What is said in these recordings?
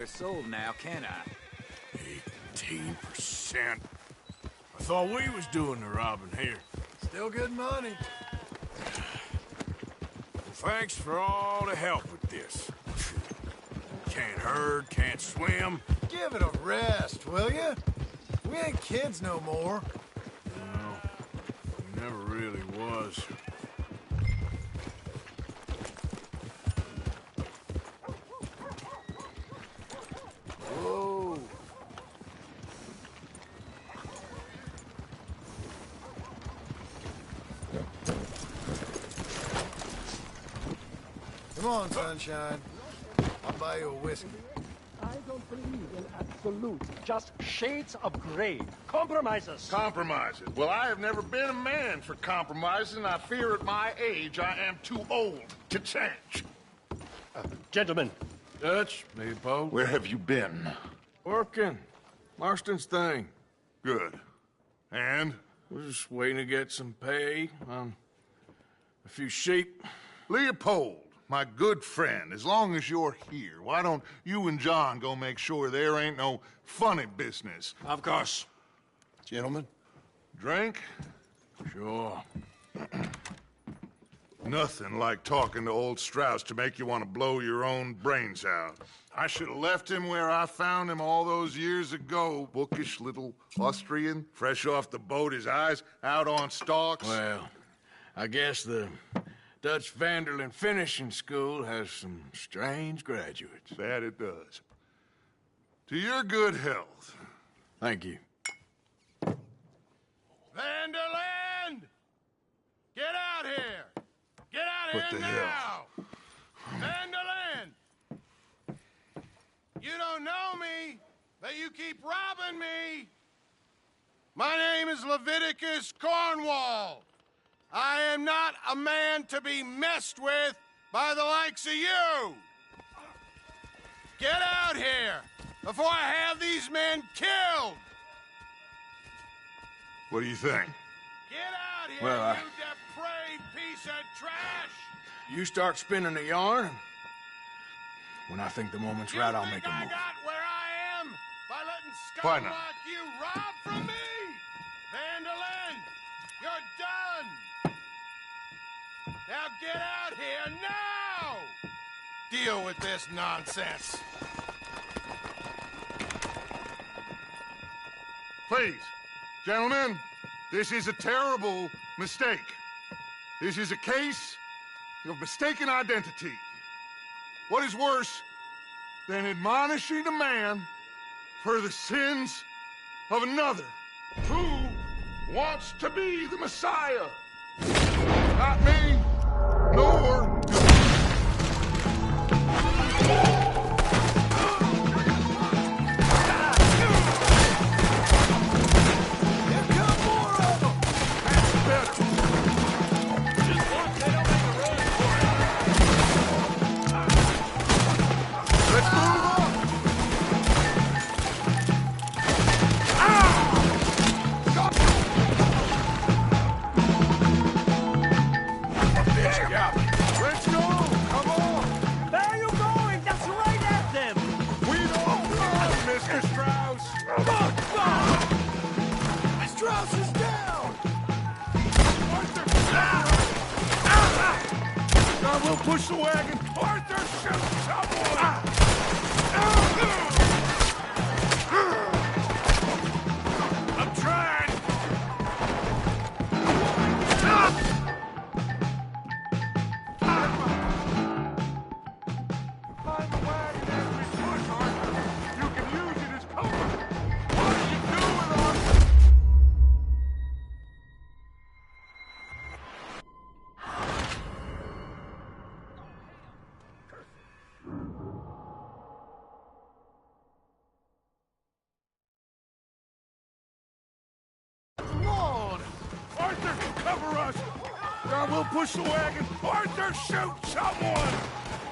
sold now, can I? 18%. I thought we was doing the robbing here. Still good money. Well, thanks for all the help with this. Can't herd, can't swim. Give it a rest, will you? We ain't kids no more. No, we never really was. Whoa. Come on, sunshine. I'll buy you a whiskey. I don't believe in absolute, just shades of gray. Compromises. Compromises. Well, I have never been a man for compromises, and I fear at my age I am too old to change. Gentlemen. Dutch, Leopold. Where have you been? Working. Marston's thing. Good. And? We're just waiting to get some pay on a few sheep. Leopold, my good friend, as long as you're here, why don't you and John go make sure there ain't no funny business? Of course. Gentlemen? Drink? Sure. Nothing like talking to old Strauss to make you want to blow your own brains out. I should have left him where I found him all those years ago. Bookish little Austrian, fresh off the boat, his eyes out on stalks. Well, I guess the Dutch Vanderlyn Finishing School has some strange graduates. That it does. To your good health. Thank you. Vanderlyn! Get out here! Get out What here the now! hell? Vanderlyn! You don't know me, but you keep robbing me. My name is Leviticus Cornwall. I am not a man to be messed with by the likes of you. Get out here before I have these men killed. What do you think? Get out here, Well, you depraved piece of trash. You start spinning the yarn. When I think the moment's right, I'll make a I move. got where I am by letting Why scum not? like you rob from me? Vanderlyn, you're done. Now get out here now. Deal with this nonsense. Please, gentlemen, this is a terrible mistake. This is a case of mistaken identity. What is worse than admonishing a man for the sins of another who wants to be the Messiah? Not me, nor push the wagon. Arthur, shoot someone! I'm trying. Behind the wagon as we push, Arthur. You can use it as cover. What are you doing, Arthur? We'll push the wagon. Arthur, shoot someone!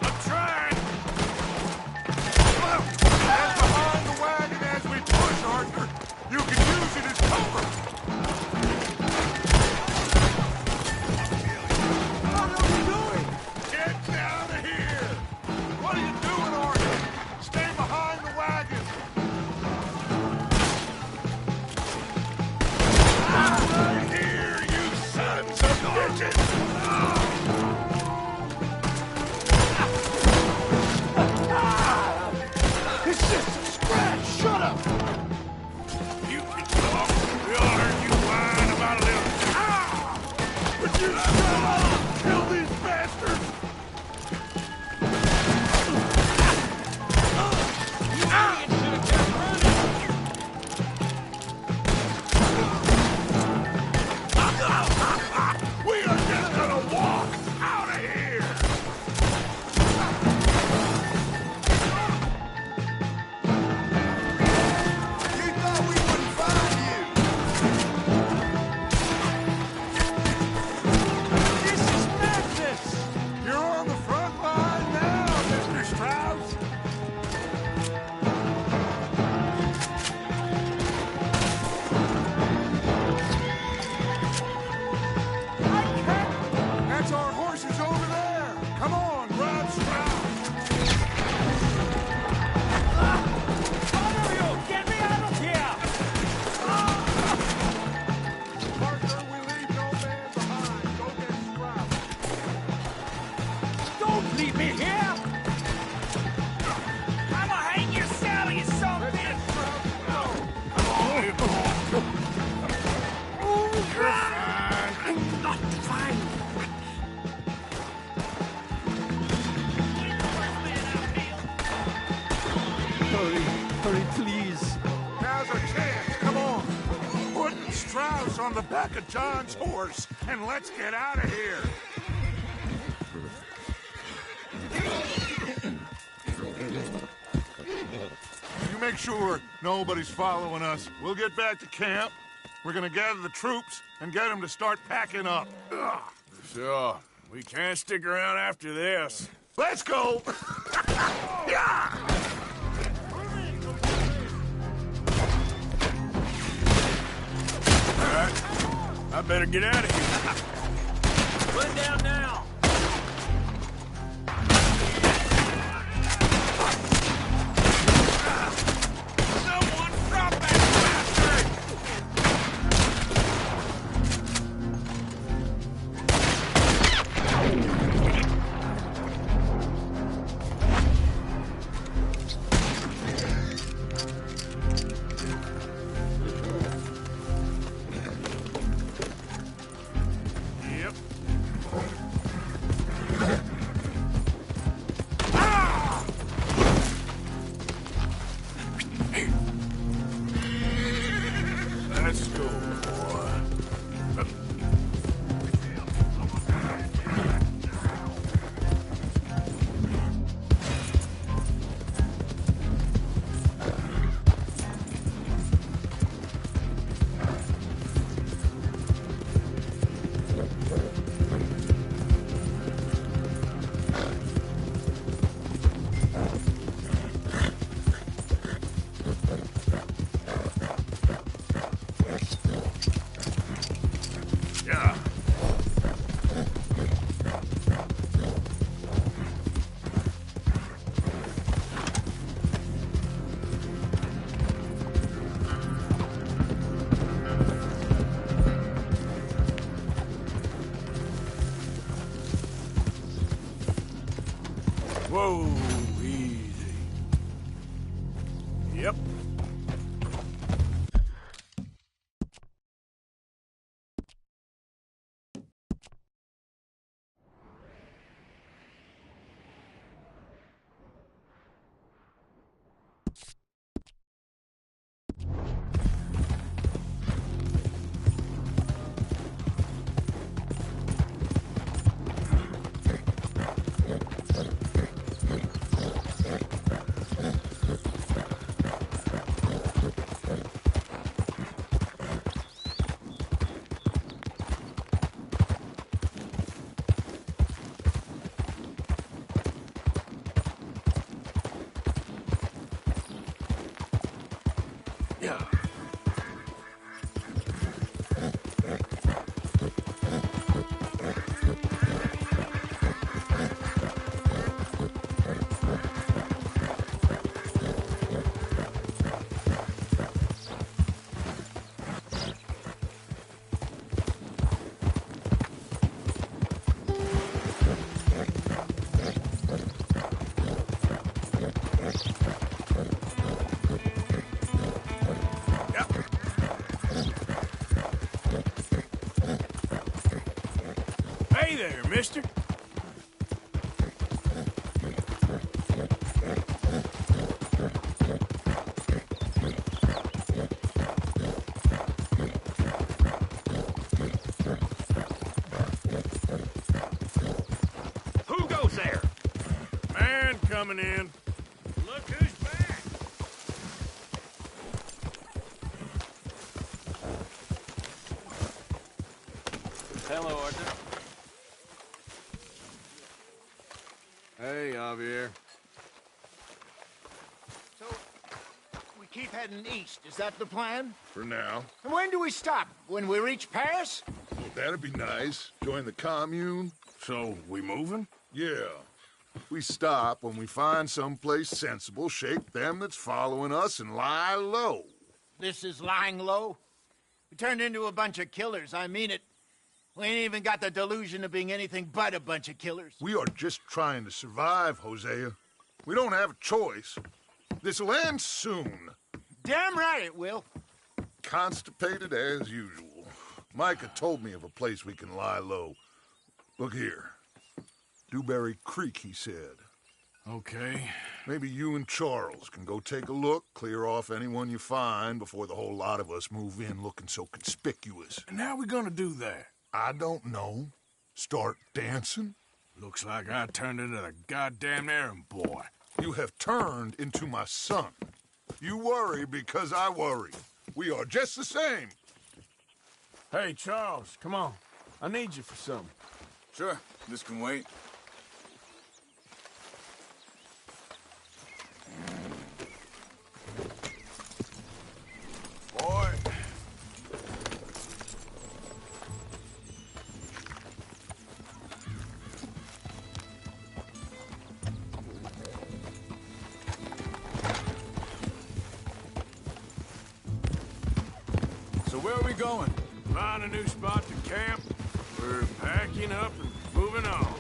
I'm trying! Stand behind the wagon as we push, Arthur. You can use it as cover. What are you doing? Get out of here! What are you doing, Arthur? Stay behind the up. You can talk. We all heard you whine about a little. Would you shut up? Kill these bastards! We are just gonna walk out of here! You thought we wouldn't find you! This is madness! You're on the front line now, Mr. Strauss! That's our horses over there! Come on, grab Strauss! All of you, get me out of here! Parker, we leave no man behind. Go get Strauss. Don't leave me here! I'ma hang your saddle, you son of a bitch! I'm not fine. Hurry, please. Now's our chance. Come on. Put Strauss on the back of John's horse, and let's get out of here. You make sure nobody's following us. We'll get back to camp. We're gonna gather the troops and get them to start packing up. Ugh. Sure. We can't stick around after this. Let's go! Yeah! All right. I better get out of here. Put it down now. Someone drop that bastard! Yep. Let's go, boy. Yeah. Whoa, easy. Yep. Yeah. there, mister. Who goes there? Man coming in. Look who's back. Hello, Arthur. Hey, Javier. So, we keep heading east. Is that the plan? For now. And when do we stop? When we reach Paris? Well, that'd be nice. Join the commune. So, we moving? Yeah. We stop when we find someplace sensible, shake them that's following us, and lie low. This is lying low? We turned into a bunch of killers, I mean it. We ain't even got the delusion of being anything but a bunch of killers. We are just trying to survive, Hosea. We don't have a choice. This'll end soon. Damn right it will. Constipated as usual. Micah told me of a place we can lie low. Look here. Dewberry Creek, he said. Okay. Maybe you and Charles can go take a look, clear off anyone you find before the whole lot of us move in looking so conspicuous. And how we gonna do that? I don't know. Start dancing? Looks like I turned into the goddamn errand boy. You have turned into my son. You worry because I worry. We are just the same. Hey, Charles, come on. I need you for something. Sure, this can wait. Boy. So where are we going? Find a new spot to camp. We're packing up and moving on.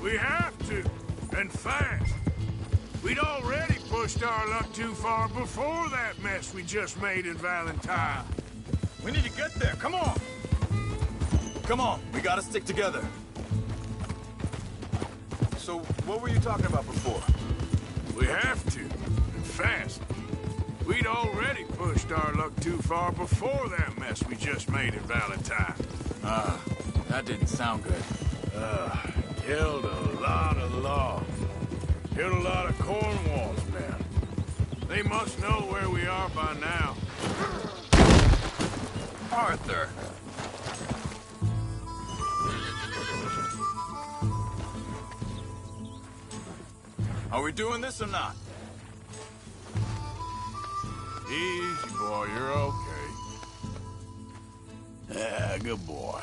We have to, and fast. We'd already pushed our luck too far before that mess we just made in Valentine. We need to get there, come on! Come on, we gotta stick together. So, what were you talking about before? We have to, and fast. We'd already pushed our luck too far before that mess we just made in Valentine. That didn't sound good. Killed a lot of logs. Killed a lot of Cornwall's men. They must know where we are by now. Arthur! Are we doing this or not? Easy, boy, you're okay. Yeah, good boy.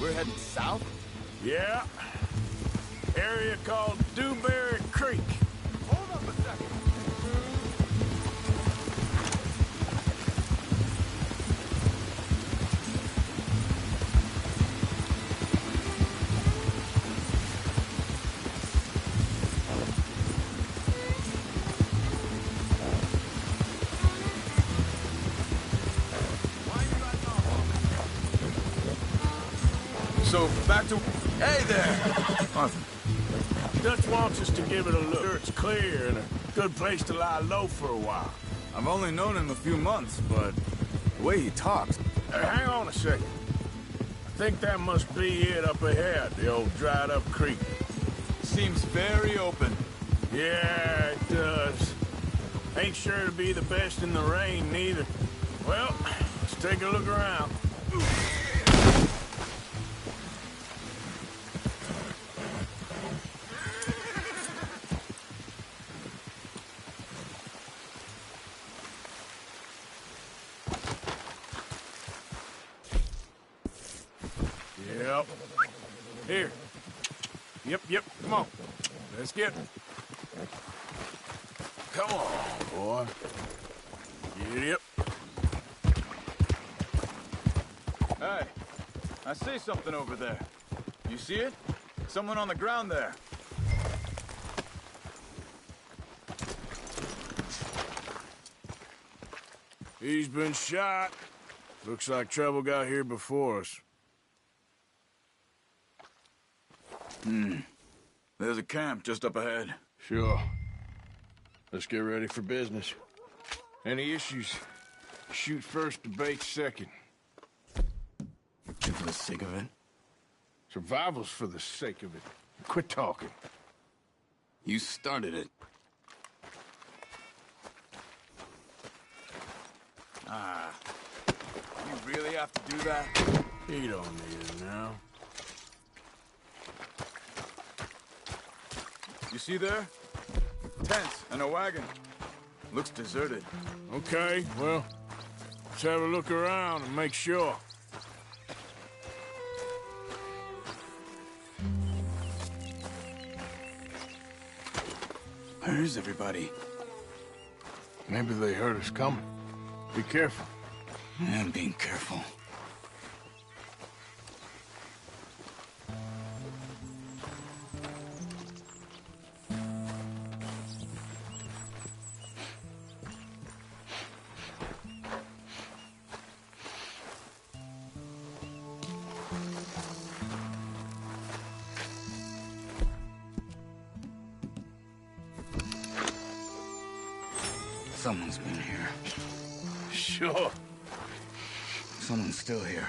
We're heading south? Yeah. Area called Dewberry Creek. Hold up a second. So, back to... Hey there! Arthur. Dutch wants us to give it a look. Sure it's clear and a good place to lie low for a while. I've only known him a few months, but the way he talks... Hey, hang on a second. think that must be it up ahead, the old dried-up creek. Seems very open. Yeah, it does. Ain't sure to be the best in the rain, neither. Well, let's take a look around. Yep. Here. Yep, come on. Let's get... Come on, boy. Get up. Hey, I see something over there. You see it? Someone on the ground there. He's been shot. Looks like trouble got here before us. There's a camp just up ahead. Sure. Let's get ready for business. Any issues? Shoot first, debate second. For the sake of it. Survival's for the sake of it. Quit talking. You started it. You really have to do that? He don't need it now. You see there? Tents and a wagon. Looks deserted. Okay, well, let's have a look around and make sure. Where is everybody? Maybe they heard us coming. Be careful. I'm being careful. Someone's been here. Sure. Someone's still here.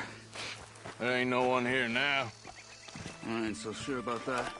There ain't no one here now. I ain't so sure about that.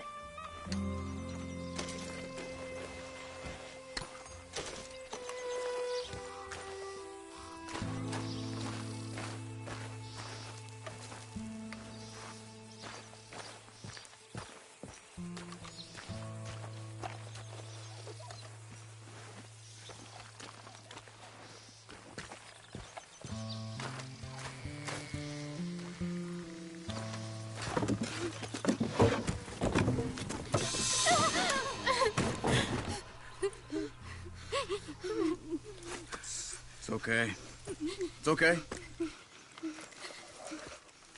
It's okay. It's okay. You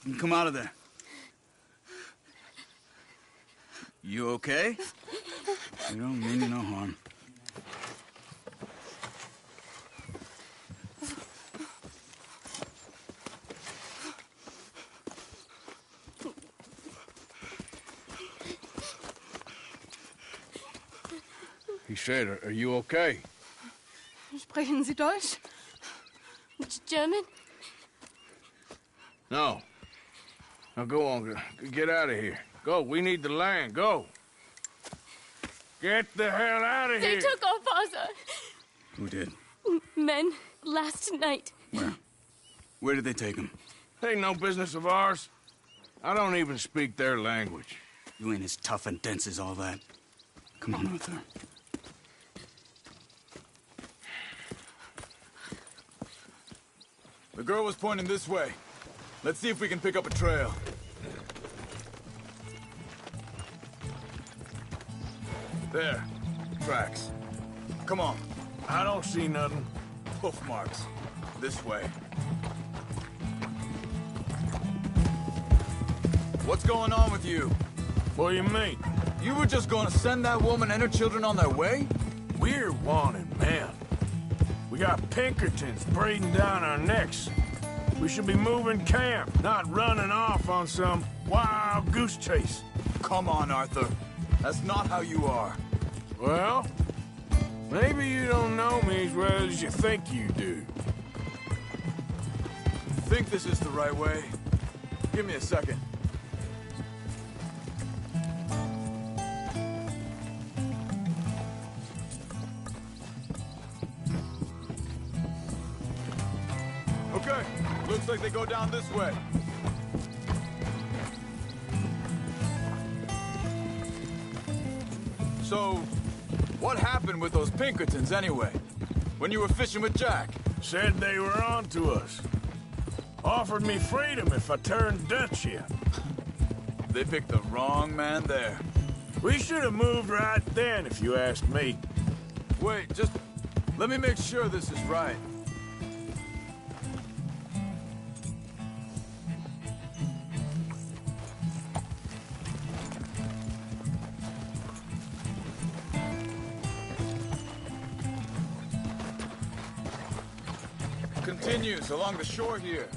can come out of there. You okay? You don't mean you no harm. He said, are you okay? Sprechen Sie Deutsch? German? No. Now go on, get out of here. Go, we need the land, go. Get the hell out of They here. took our father. Who did? Men, last night. Where? Where did they take him? Ain't no business of ours. I don't even speak their language. You ain't as tough and dense as all that. Come on, Arthur. The girl was pointing this way. Let's see if we can pick up a trail. There. Tracks. Come on. I don't see nothing. Hoof marks. This way. What's going on with you? What do you mean? You were just gonna send that woman and her children on their way? We're wanted men. We got Pinkertons breathing down our necks. We should be moving camp, not running off on some wild goose chase. Come on, Arthur. That's not how you are. Well, maybe you don't know me as well as you think you do. Think this is the right way? Give me a second. Okay, looks like they go down this way. So, what happened with those Pinkertons anyway? When you were fishing with Jack? Said they were on to us. Offered me freedom if I turned Dutch in. They picked the wrong man there. We should have moved right then, if you ask me. Wait, just let me make sure this is right. Continues along the shore here.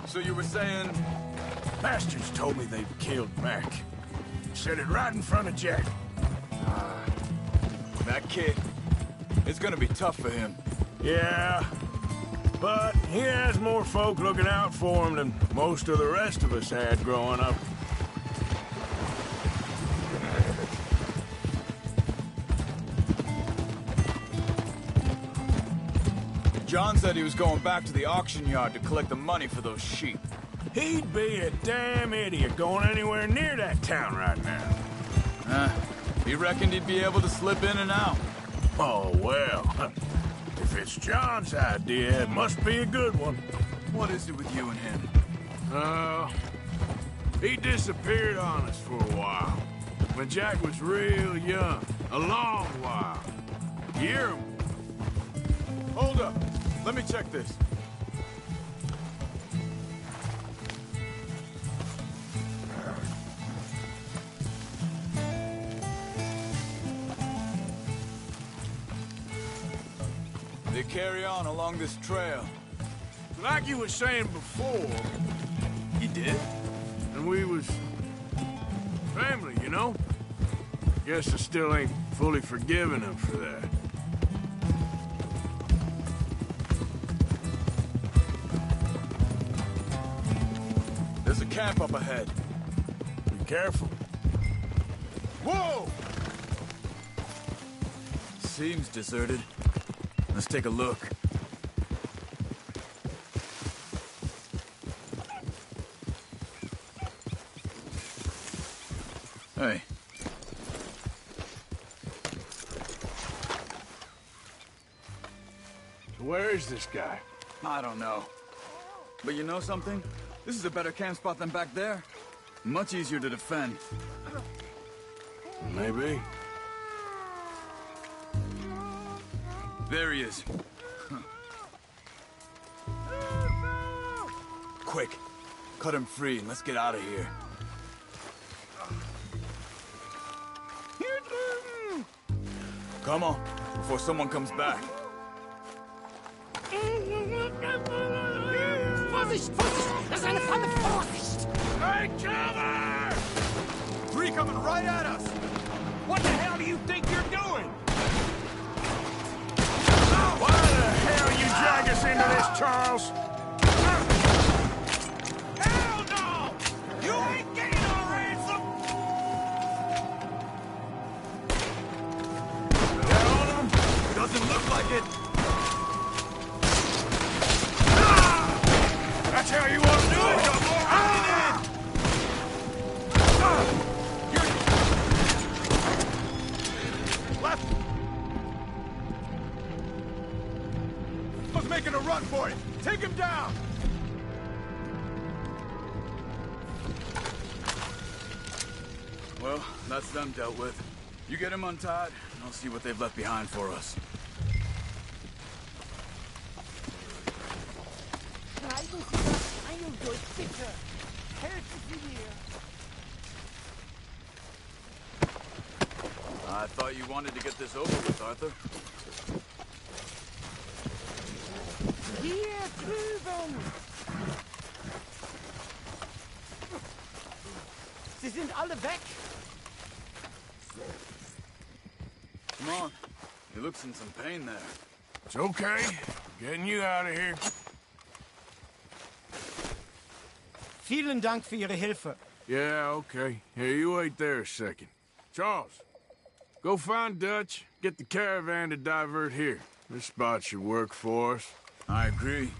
So you were saying... Bastards told me they'd killed Mac. Said it right in front of Jack. That kid, it's gonna be tough for him. Yeah, but he has more folk looking out for him than most of the rest of us had growing up. John said he was going back to the auction yard to collect the money for those sheep. He'd be a damn idiot going anywhere near that town right now. He reckoned he'd be able to slip in and out. Oh, well. If it's John's idea, it must be a good one. What is it with you and him? He disappeared on us for a while. When Jack was real young. A long while. Year. Hold up. Let me check this. They carry on along this trail. Like you was saying before. You did? And we was... family, you know? Guess I still ain't fully forgiven him for that. There's a camp up ahead. Be careful. Whoa! Seems deserted. Let's take a look. Hey. So where is this guy? I don't know. But you know something? This is a better camp spot than back there. Much easier to defend. Maybe. There he is. Quick. Cut him free and let's get out of here. Come on, before someone comes back. Vorsicht, Vorsicht! Das ist eine Falle! Vorsicht! Hey, cover! Three coming right at us! What the hell do you think you're doing? Why the hell you drag us into this, Charles? Hell no! You ain't getting our ransom! Got on him? Doesn't look like it. That's how you want to do it? Left! Was making a run for it! Take him down! Well, that's them dealt with. You get him untied, and I'll see what they've left behind for us. I thought you wanted to get this over with, Arthur. Hier drüben! Sie sind alle weg! Come on. He looks in some pain there. It's okay. Getting you out of here. Vielen Dank für Ihre Hilfe. Yeah, okay. Here, you wait there a second. Charles, go find Dutch. Get the caravan to divert here. This spot should work for us. I agree.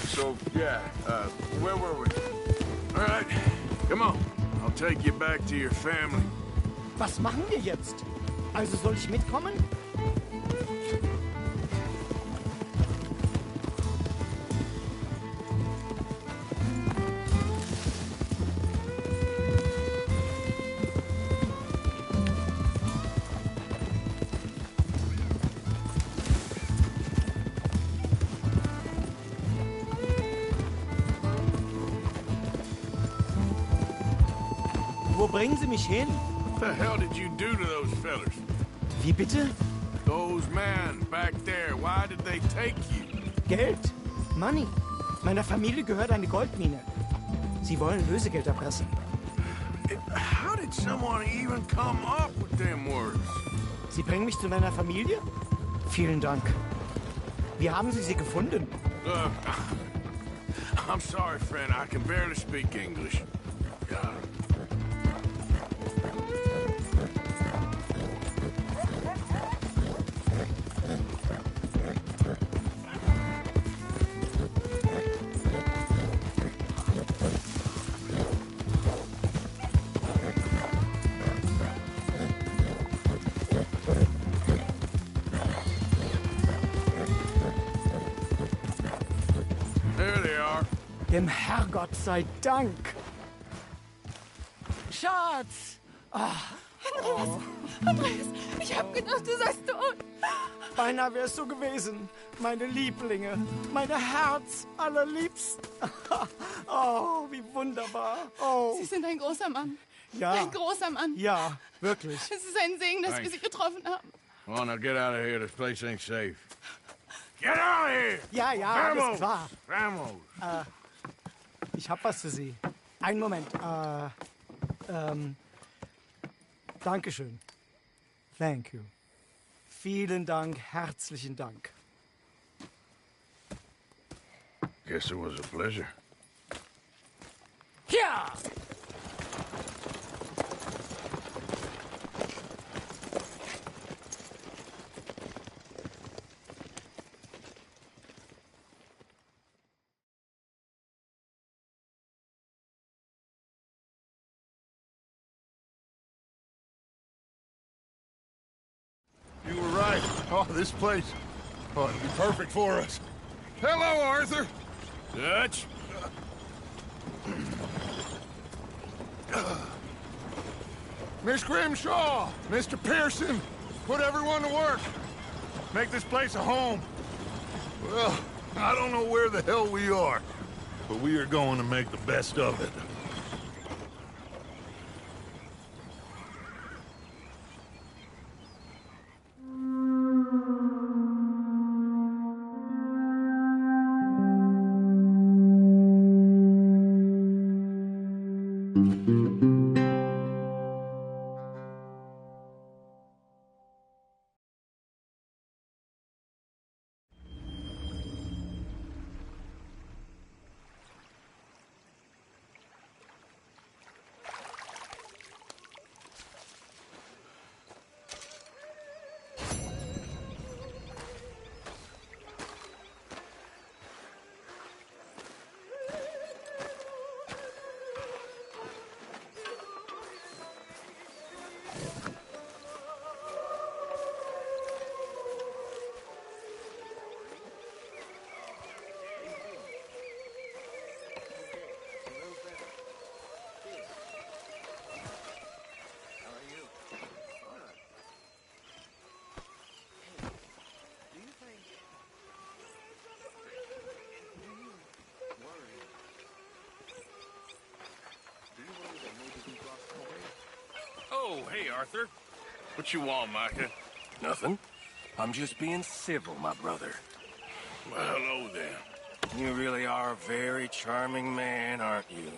So, yeah, where were we? All right, come on. I'll take you back to your family. Was machen wir jetzt? Also soll ich mitkommen? Wo bringen Sie mich hin? What the hell did you do to those fellers? Wie bitte? Those men back there, why did they take you? Geld. Money. Meiner Familie gehört eine Goldmine. Sie wollen Lösegeld erpressen. How did someone even come up with them words? Sie bringen mich zu meiner Familie? Vielen Dank. Wie haben Sie sie gefunden? I'm sorry, friend. I can barely speak English. God. There they are. Dem Herrgott sei Dank. Schatz! Andreas, ich hab gedacht, du seist tot. Beinahe wär's so gewesen. Meine Lieblinge, meine Herz allerliebsten. Oh, wie wunderbar. Oh, Sie sind ein großer Mann. ja. Ein großer Mann. Ja, wirklich. Es ist ein Segen, dass wir Sie getroffen haben. Come on, now get out of here. This place ain't safe. Get out of here! Ja, ja, alles klar. Vamos! Ich hab was für Sie. Einen Moment. Dankeschön. Thank you. Vielen Dank, herzlichen Dank. Guess it was a pleasure. Ja! You were right. Oh, this place. Oh, it'd be perfect for us. Hello, Arthur. Dutch? Miss Grimshaw, Mr. Pearson, put everyone to work. Make this place a home. Well, I don't know where the hell we are, but we are going to make the best of it. Oh, hey, Arthur. What you want, Micah? Nothing. I'm just being civil, my brother. Well, hello then. You really are a very charming man, aren't you?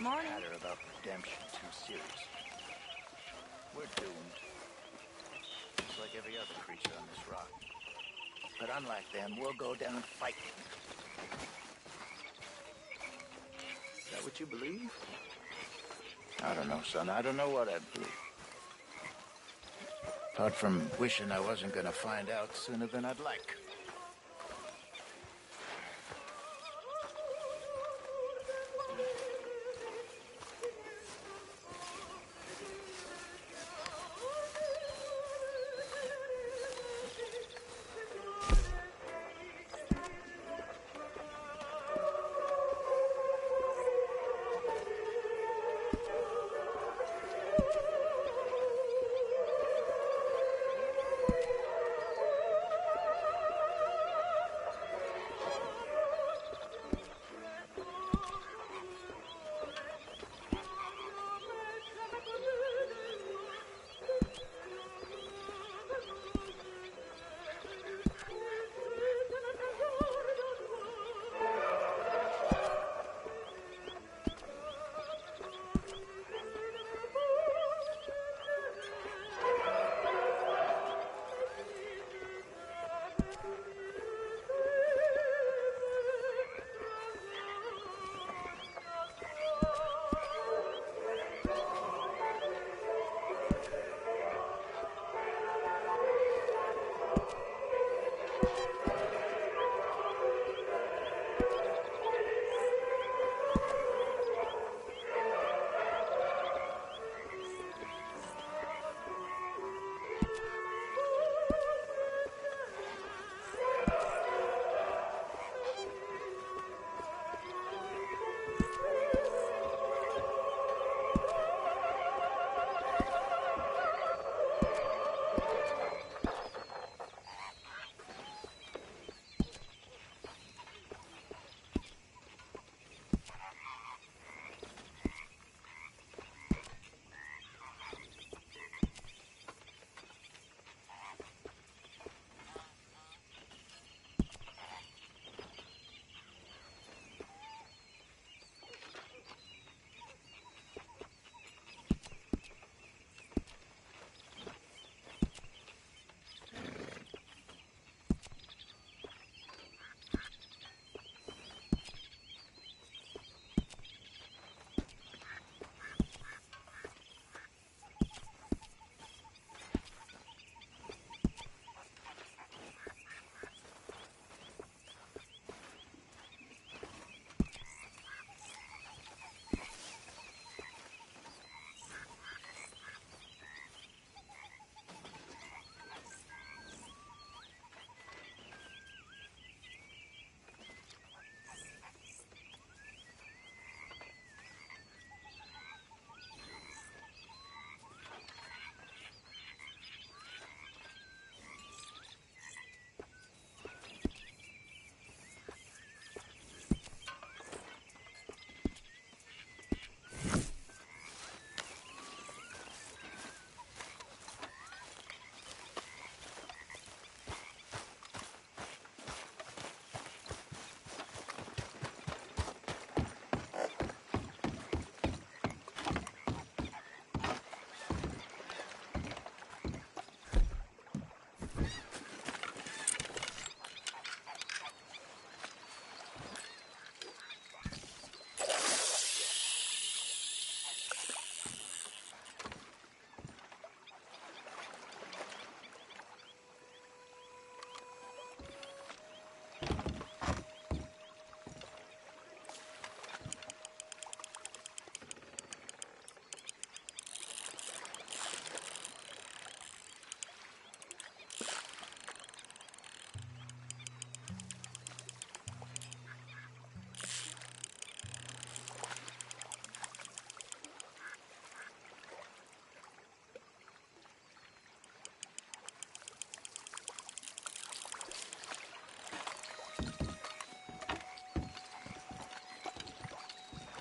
matter about redemption too serious. We're doomed. Just like every other creature on this rock. But unlike them, we'll go down fighting. Is that what you believe? I don't know, son. I don't know what I believe. Apart from wishing I wasn't gonna find out sooner than I'd like.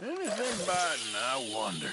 Anything biting, I wonder.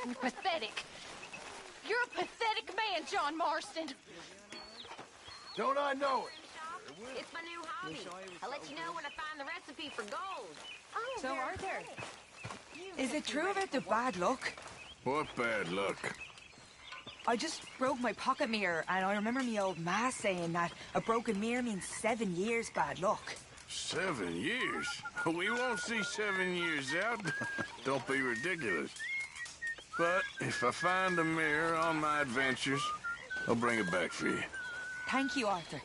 You're pathetic. You're a pathetic man, John Marston. Don't I know it? It's my new hobby. I'll let you know when I find the recipe for gold. Oh, so, Arthur, is it true about the bad luck? What bad luck? I just broke my pocket mirror, and I remember me old ma saying that a broken mirror means 7 years bad luck. 7 years? We won't see 7 years out. Don't be ridiculous. But if I find a mirror on my adventures, I'll bring it back for you. Thank you, Arthur.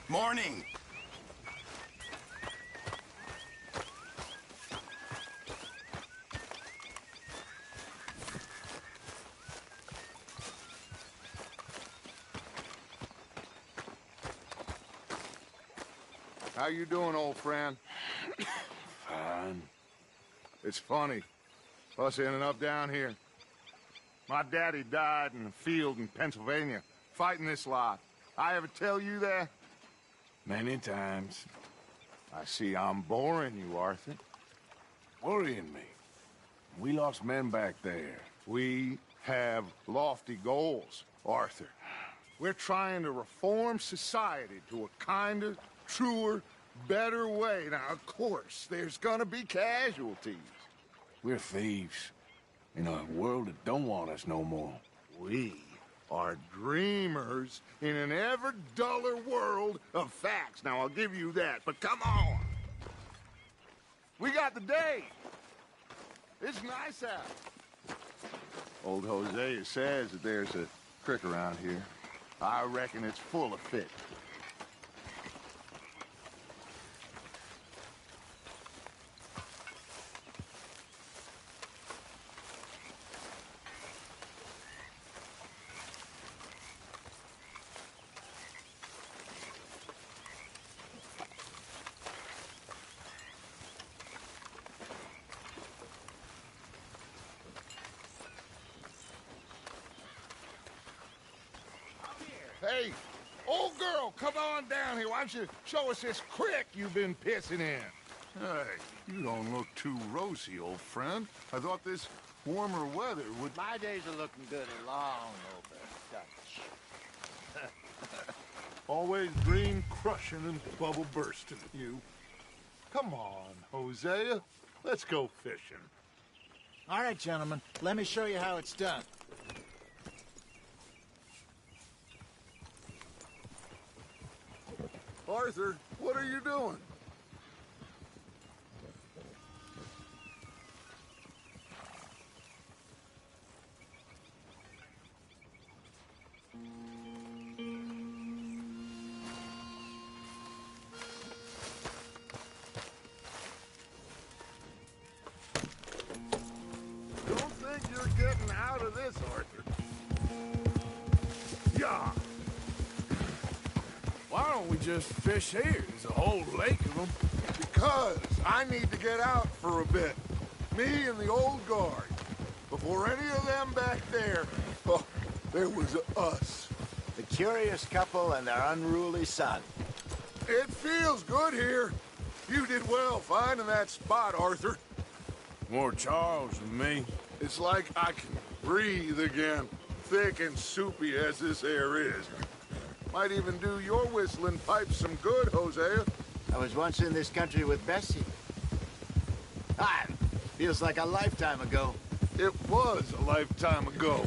Morning. How you doing, old friend? Fine. It's funny, us ending up down here. My daddy died in a field in Pennsylvania, fighting this lot. I ever tell you that? Many times. I see I'm boring you, Arthur. Worrying me. We lost men back there. We have lofty goals, Arthur. We're trying to reform society to a kinder, truer, better way. Now, of course, there's gonna be casualties. We're thieves in a world that don't want us no more. We are dreamers in an ever duller world of facts. Now, I'll give you that, but come on. We got the day. It's nice out. Old Hosea says that there's a creek around here. I reckon it's full of fish. Hey, old girl, come on down here. Why don't you show us this creek you've been pissing in? Hey, you don't look too rosy, old friend. I thought this warmer weather would... My days are looking good along over Dutch. Always dream crushing and bubble bursting, you. Come on, Hosea. Let's go fishing. All right, gentlemen. Let me show you how it's done. Arthur, what are you doing? Don't think you're getting out of this, Arthur. Yeah. Why don't we just fish here? There's a whole lake of them. Because I need to get out for a bit. Me and the old guard. Before any of them back there, oh, there was us. The curious couple and their unruly son. It feels good here. You did well finding that spot, Arthur. More Charles than me. It's like I can breathe again, thick and soupy as this air is. Might even do your whistling pipes some good, Hosea. I was once in this country with Bessie. Ah, feels like a lifetime ago. It was a lifetime ago.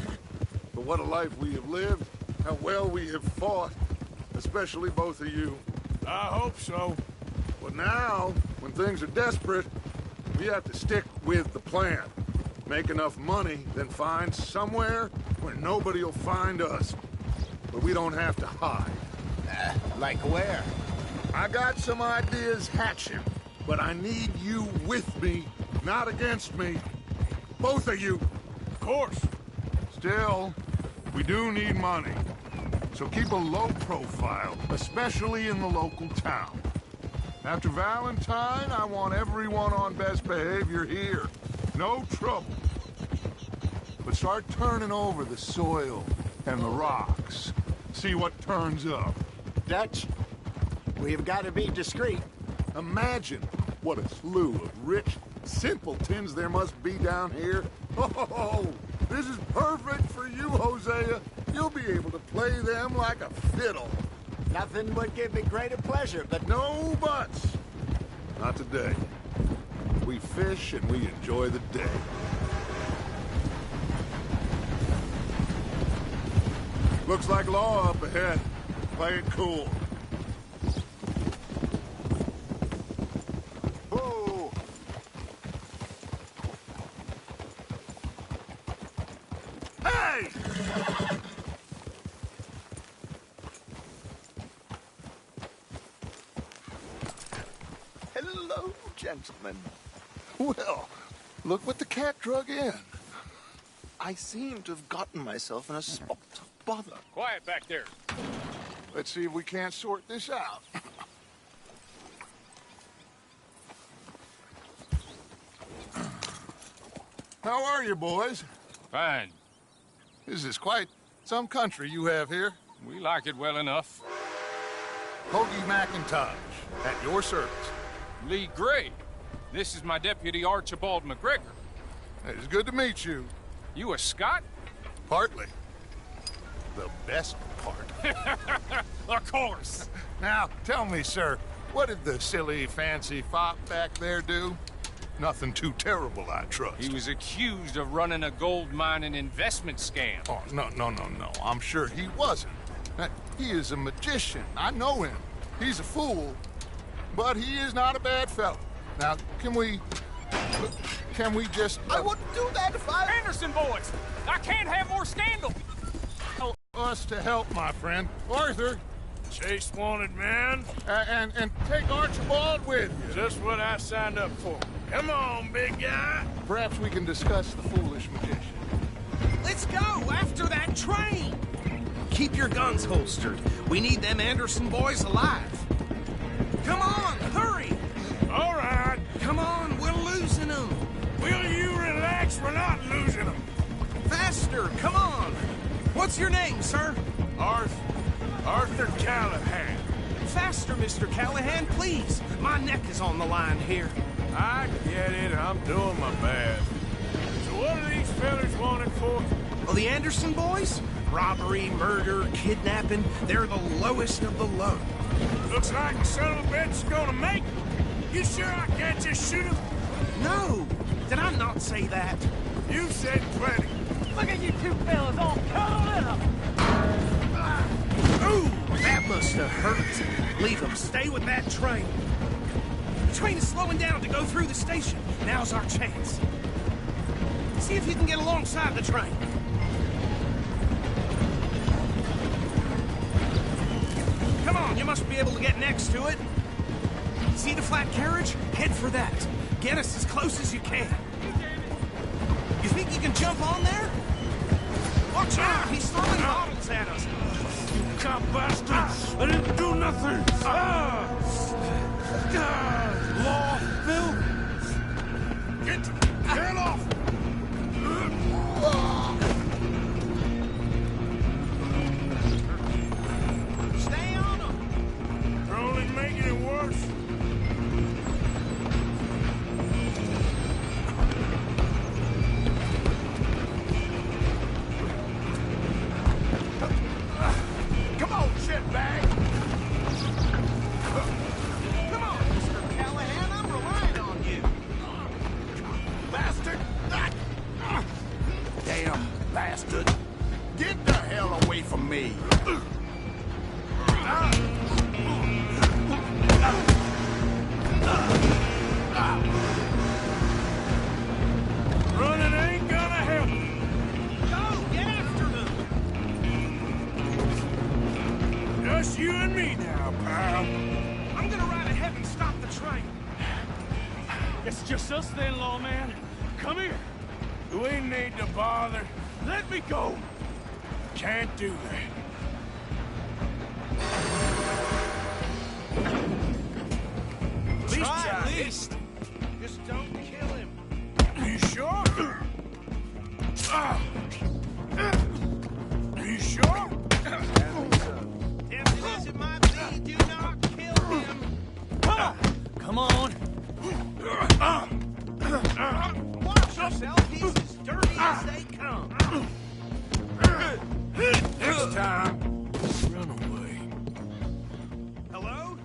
But what a life we have lived. How well we have fought. Especially both of you. I hope so. But now, when things are desperate, we have to stick with the plan. Make enough money, then find somewhere where nobody will find us. But we don't have to hide. Like where? I got some ideas hatching, but I need you with me, not against me. Both of you. Of course. Still, we do need money. So keep a low profile, especially in the local town. After Valentine, I want everyone on best behavior here. No trouble. But start turning over the soil and the rocks. See what turns up. Dutch, we've got to be discreet. Imagine what a slew of rich simpletons there must be down here. Oh, this is perfect for you, Hosea. You'll be able to play them like a fiddle. Nothing would give me greater pleasure, but... No buts. Not today. We fish and we enjoy the day. Looks like law up ahead. Play it cool. Ooh. Hey! Hello, gentlemen. Well, look what the cat drug in. I seem to have gotten myself in a spot of bother. Quiet back there. Let's see if we can't sort this out. How are you, boys? Fine. This is quite some country you have here. We like it well enough. Hoagie McIntosh, at your service. Lee Gray. This is my deputy Archibald McGregor. It's good to meet you. You a Scot? Partly. The best part. Of course. Now, tell me, sir, What did the silly, fancy fop back there do? Nothing too terrible, I trust. He was accused of running a gold mining investment scam. Oh, no. I'm sure he wasn't. He is a magician. I know him. He's a fool, but he is not a bad fellow. Now, can we just... I wouldn't do that if I... Anderson boys! I can't have more scandal! Help us to help, my friend. Arthur. Chase wanted man. And take Archibald with you. Just what I signed up for. Come on, big guy. Perhaps we can discuss the foolish magician. Let's go after that train. Keep your guns holstered. We need them Anderson boys alive. Come on, hurry. All right. Come on, we're losing them. Will you relax? We're not losing them. Faster, come on. What's your name, sir? Arthur Callahan. Faster, Mr. Callahan, please. My neck is on the line here. I get it. I'm doing my best. So what are these fellas wanted for? Well, the Anderson boys? Robbery, murder, kidnapping. They're the lowest of the low. Looks like the son of a bitch is gonna make it. You sure I can't just shoot him? No. Did I not say that? You said plenty. Look at you two fellas all cuddled up. Ooh, that must have hurt. Leave them. Stay with that train. The train is slowing down to go through the station. Now's our chance. See if you can get alongside the train. Come on, you must be able to get next to it. See the flat carriage? Head for that. Get us as close as you can. You think you can jump on there? Watch out! He's throwing bottles at us. You cop bastard! I didn't do nothing! Law, Bill! Get off! Stay on him! You're only making it worse. Come on, shitbag! Come on, Mr. Callahan, I'm relying on you. Bastard! Damn bastard! Get the hell away from me! Running ain't gonna help. Go, get after them! Just you and me now, pal. I'm gonna ride ahead and stop the train. It's just us then, lawman. Come here. Do we need to bother? Let me go. Can't do that. Try at least. Just don't kill him. You sure? You sure? Tempting as it might be, do not kill him. Come on. Watch yourself, he's as dirty as they come. Next time, run away. Hello?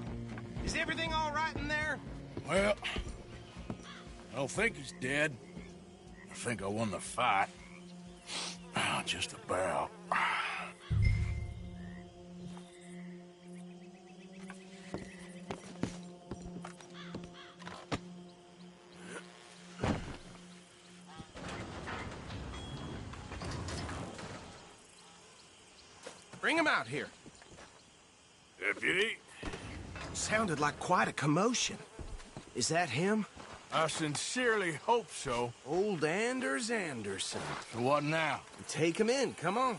Is everything all right in there? Well, I don't think he's dead. I think I won the fight. Just about. Bring him out here. Deputy? Sounded like quite a commotion. Is that him? I sincerely hope so. Old Anders Anderson. So what now? Take him in, come on.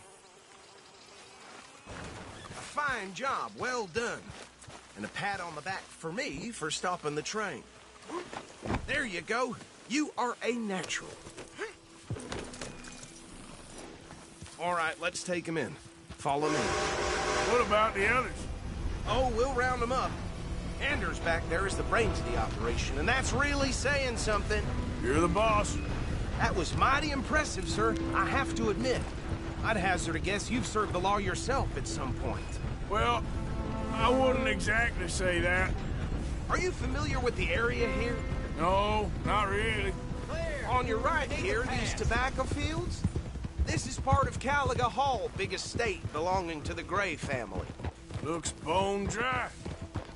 A fine job, well done. And a pat on the back for me for stopping the train. There you go. You are a natural. All right, let's take him in. Follow me. What about the others? Oh, we'll round them up. Anders back there is the brains of the operation, and that's really saying something. You're the boss. That was mighty impressive, sir. I have to admit. I'd hazard a guess you've served the law yourself at some point. Well, I wouldn't exactly say that. Are you familiar with the area here? No, not really. On your right here, these tobacco fields? This is part of Caliga Hall, big estate belonging to the Gray family. Looks bone dry.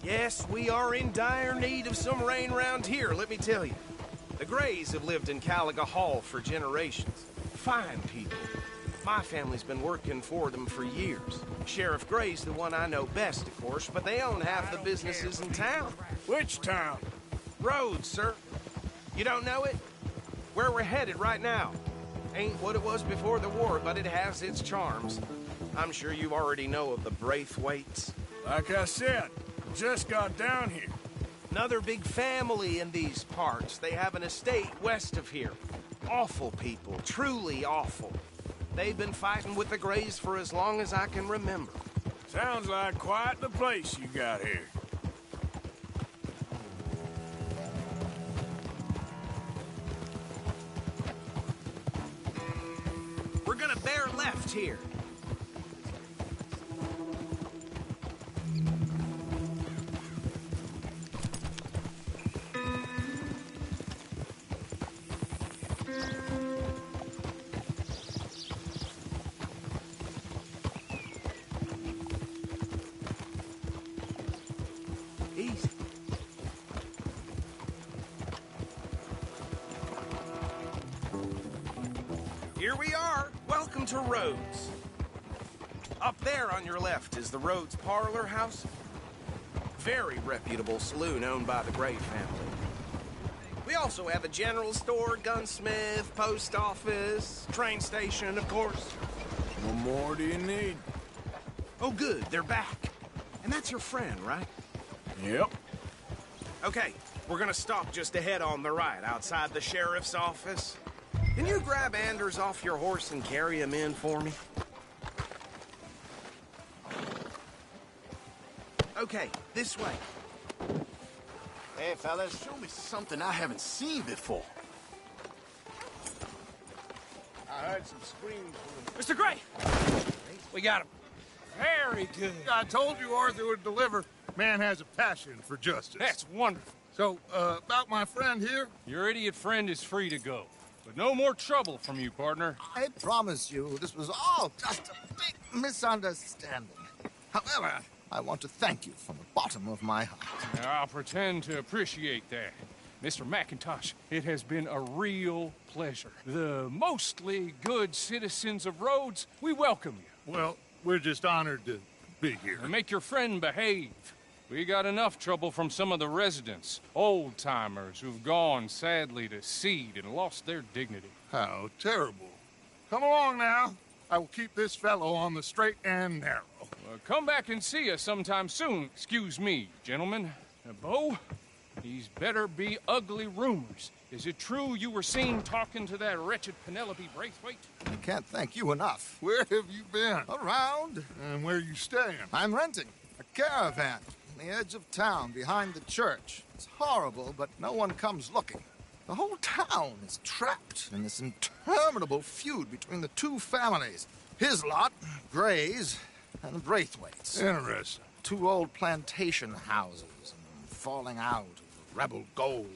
Yes, we are in dire need of some rain round here, let me tell you. The Grays have lived in Caliga Hall for generations. Fine people. My family's been working for them for years. Sheriff Gray's the one I know best, of course, but they own half the businesses in town. Which town? Rhodes, sir. You don't know it? Where we're headed right now. Ain't what it was before the war, but it has its charms. I'm sure you already know of the Braithwaites. Like I said, just got down here. Another big family in these parts. They have an estate west of here. Awful people, truly awful. They've been fighting with the Grays for as long as I can remember. Sounds like quite the place you got here. We're gonna bear left here. Easy. Here we are. Welcome to Rhodes. Up there on your left is the Rhodes Parlor House. Very reputable saloon owned by the Gray family. We also have a general store, gunsmith, post office, train station, of course. What more do you need? Oh, good. They're back. And that's your friend, right? Yep. Okay, we're gonna stop just ahead on the right, outside the sheriff's office. Can you grab Anders off your horse and carry him in for me? Okay, this way. Hey, fellas, show me something I haven't seen before. I heard some screams from Mr. Gray! We got him. Very good. I told you Arthur would deliver. Man has a passion for justice. That's wonderful. So, about my friend here? Your idiot friend is free to go. But no more trouble from you, partner. I promise you, this was all just a big misunderstanding. However, I want to thank you from the bottom of my heart. Now, I'll pretend to appreciate that. Mr. McIntosh, it has been a real pleasure. The mostly good citizens of Rhodes, we welcome you. Well, we're just honored to be here. And make your friend behave. We got enough trouble from some of the residents, old-timers who've gone, sadly, to seed and lost their dignity. How terrible. Come along now. I will keep this fellow on the straight and narrow. Well, come back and see us sometime soon. Excuse me, gentlemen. Bo, these better be ugly rumors. Is it true you were seen talking to that wretched Penelope Braithwaite? I can't thank you enough. Where have you been? Around. And where are you staying? I'm renting a caravan on the edge of town behind the church. It's horrible, but no one comes looking. The whole town is trapped in this interminable feud between the two families. His lot, Gray's, and the Braithwaites. Interesting. Two old plantation houses, and falling out of rebel gold,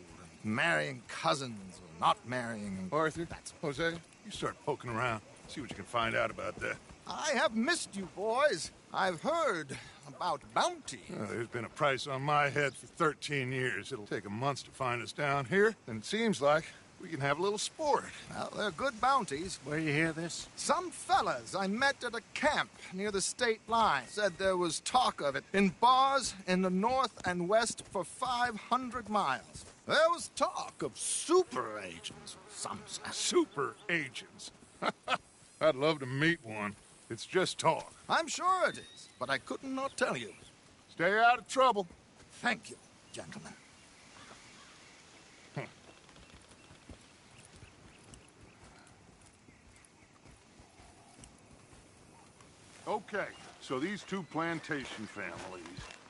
and marrying cousins or not marrying. Arthur, that's Jose, you start poking around. See what you can find out about that. I have missed you, boys. I've heard about bounty. There's been a price on my head for 13 years. It'll take a month to find us down here, and it seems like we can have a little sport. Well, they're good bounties. Where you hear this? Some fellas I met at a camp near the state line said there was talk of it in bars in the north and west for 500 miles. There was talk of super agents, some said. Super agents? I'd love to meet one. It's just talk. I'm sure it is, but I couldn't not tell you. Stay out of trouble. Thank you, gentlemen. Okay, so these two plantation families.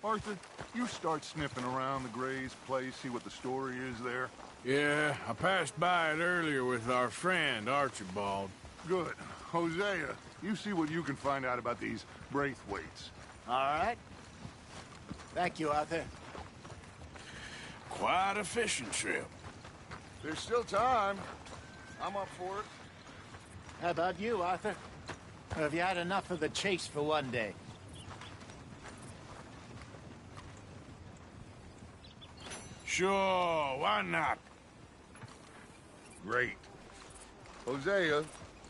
Arthur, you start sniffing around the Gray's place, see what the story is there. Yeah, I passed by it earlier with our friend, Archibald. Good. Hosea, you see what you can find out about these Braithwaites. All right. Thank you, Arthur. Quite a fishing trip. There's still time. I'm up for it. How about you, Arthur? Or have you had enough of the chase for one day? Sure, why not? Great. Hosea,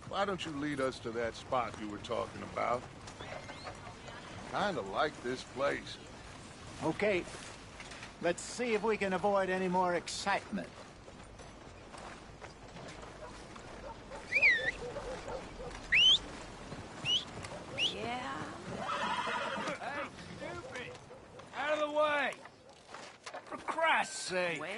why don't you lead us to that spot you were talking about? Kinda like this place. Okay. Let's see if we can avoid any more excitement. Yeah. Hey, stupid! Out of the way! For Christ's sake! Well...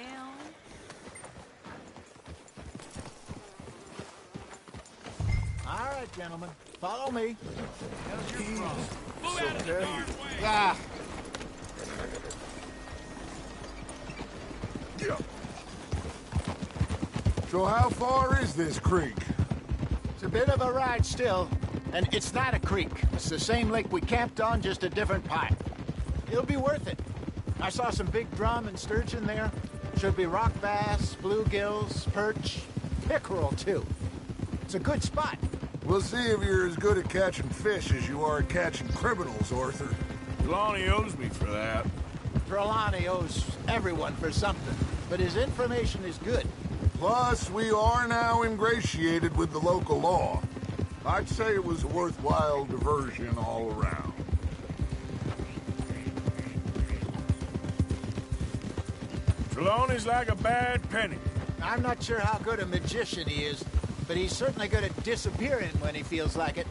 All right, gentlemen. Follow me. Okay. Ah. So how far is this creek? It's a bit of a ride still, and it's not a creek. It's the same lake we camped on, just a different part. It'll be worth it. I saw some big drum and sturgeon there. Should be rock bass, bluegills, perch, pickerel, too. It's a good spot. We'll see if you're as good at catching fish as you are at catching criminals, Arthur. Lonnie owes me for that. Trelawney owes everyone for something, but his information is good. Plus, we are now ingratiated with the local law. I'd say it was a worthwhile diversion all around. Trelawney's like a bad penny. I'm not sure how good a magician he is, but he's certainly good at disappearing when he feels like it.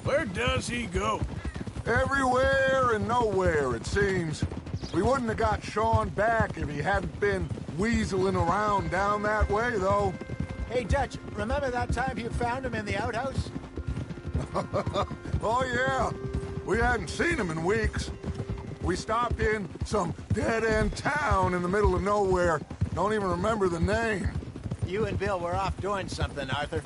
Where does he go? Everywhere and nowhere, it seems. We wouldn't have got Sean back if he hadn't been weaseling around down that way, though. Hey, Dutch, remember that time you found him in the outhouse? Oh, yeah. We hadn't seen him in weeks. We stopped in some dead-end town in the middle of nowhere. Don't even remember the name. You and Bill were off doing something, Arthur.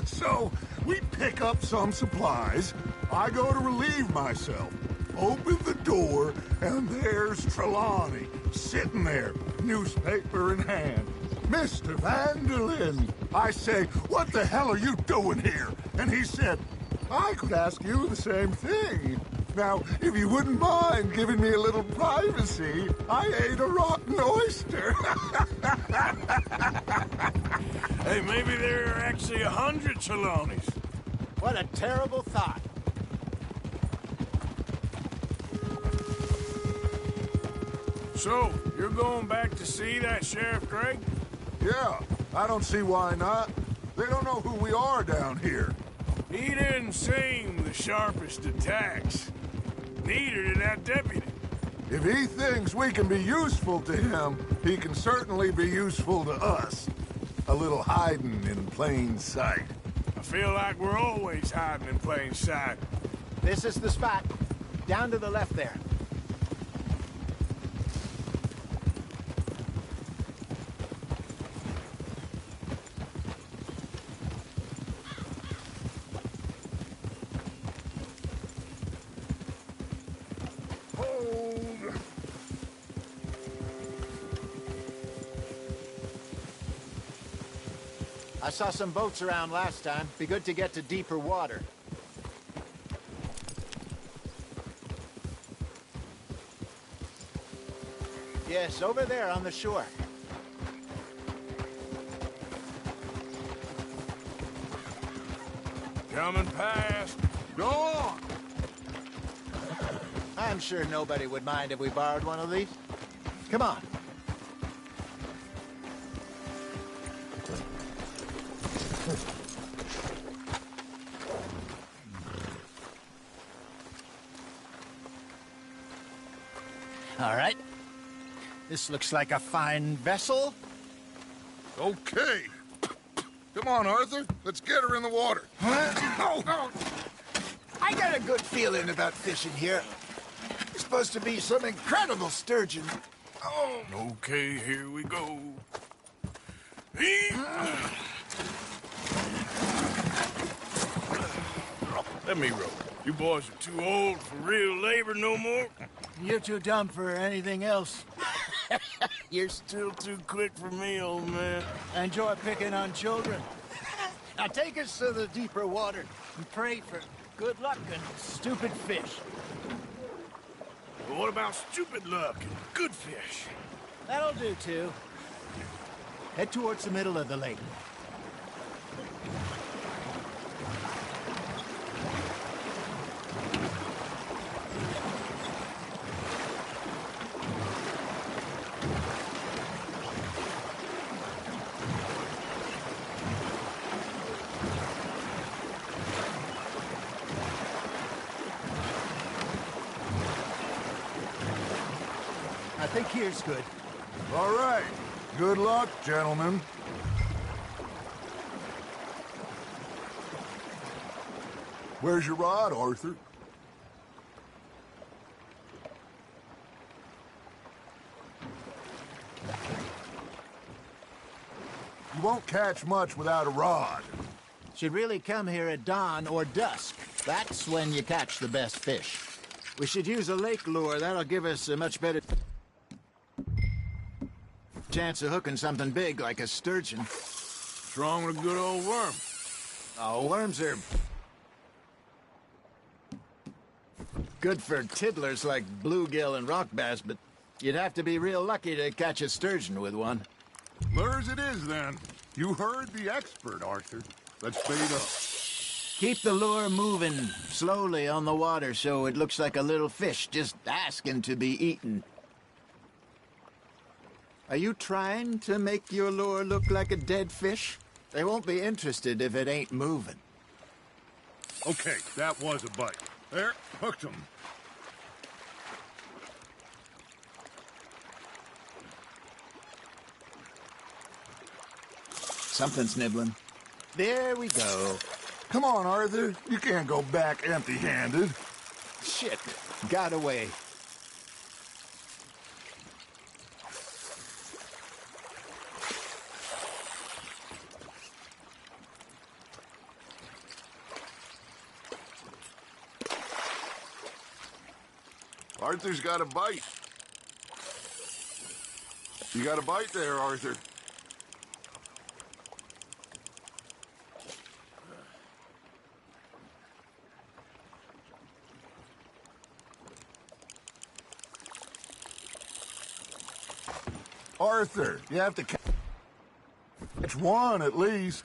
So, we pick up some supplies. I go to relieve myself. Open the door, and there's Trelawney, sitting there, newspaper in hand. Mr. Vanderlyn. I say, what the hell are you doing here? And he said, I could ask you the same thing. Now, if you wouldn't mind giving me a little privacy, I ate a rotten oyster. Hey, maybe there are actually 100 Trelawneys. What a terrible thought. So, you're going back to see that Sheriff Craig? Yeah, I don't see why not. They don't know who we are down here. He didn't seem the sharpest attacks. Neither did that deputy. If he thinks we can be useful to him, he can certainly be useful to us. A little hiding in plain sight. I feel like we're always hiding in plain sight. This is the spot. Down to the left there. I saw some boats around last time. Be good to get to deeper water. Yes, over there on the shore. Coming past. Go on! I'm sure nobody would mind if we borrowed one of these. Come on. All right. This looks like a fine vessel. Okay. Come on, Arthur. Let's get her in the water. Oh. I got a good feeling about fishing here. It's supposed to be some incredible sturgeon. Oh. Okay, here we go. Let me row. You boys are too old for real labor no more. You're too dumb for anything else. You're still too quick for me, old man. Enjoy picking on children. Now take us to the deeper water and pray for good luck and stupid fish. But what about stupid luck and good fish? That'll do, too. Head towards the middle of the lake. I think here's good. All right. Good luck, gentlemen. Where's your rod, Arthur? You won't catch much without a rod. Should really come here at dawn or dusk. That's when you catch the best fish. We should use a lake lure. That'll give us a much better chance of hooking something big like a sturgeon. What's wrong with a good old worm? Oh, worms are good for tiddlers like bluegill and rock bass, but you'd have to be real lucky to catch a sturgeon with one. Lures it is, then. You heard the expert, Arthur. Let's bait up. Keep the lure moving slowly on the water so it looks like a little fish just asking to be eaten. Are you trying to make your lure look like a dead fish? They won't be interested if it ain't moving. Okay, that was a bite. There, hooked him. Something's nibbling. There we go. Come on, Arthur. You can't go back empty-handed. Shit. Got away. Arthur's got a bite. You got a bite there, Arthur. Arthur, you have to catch one at least.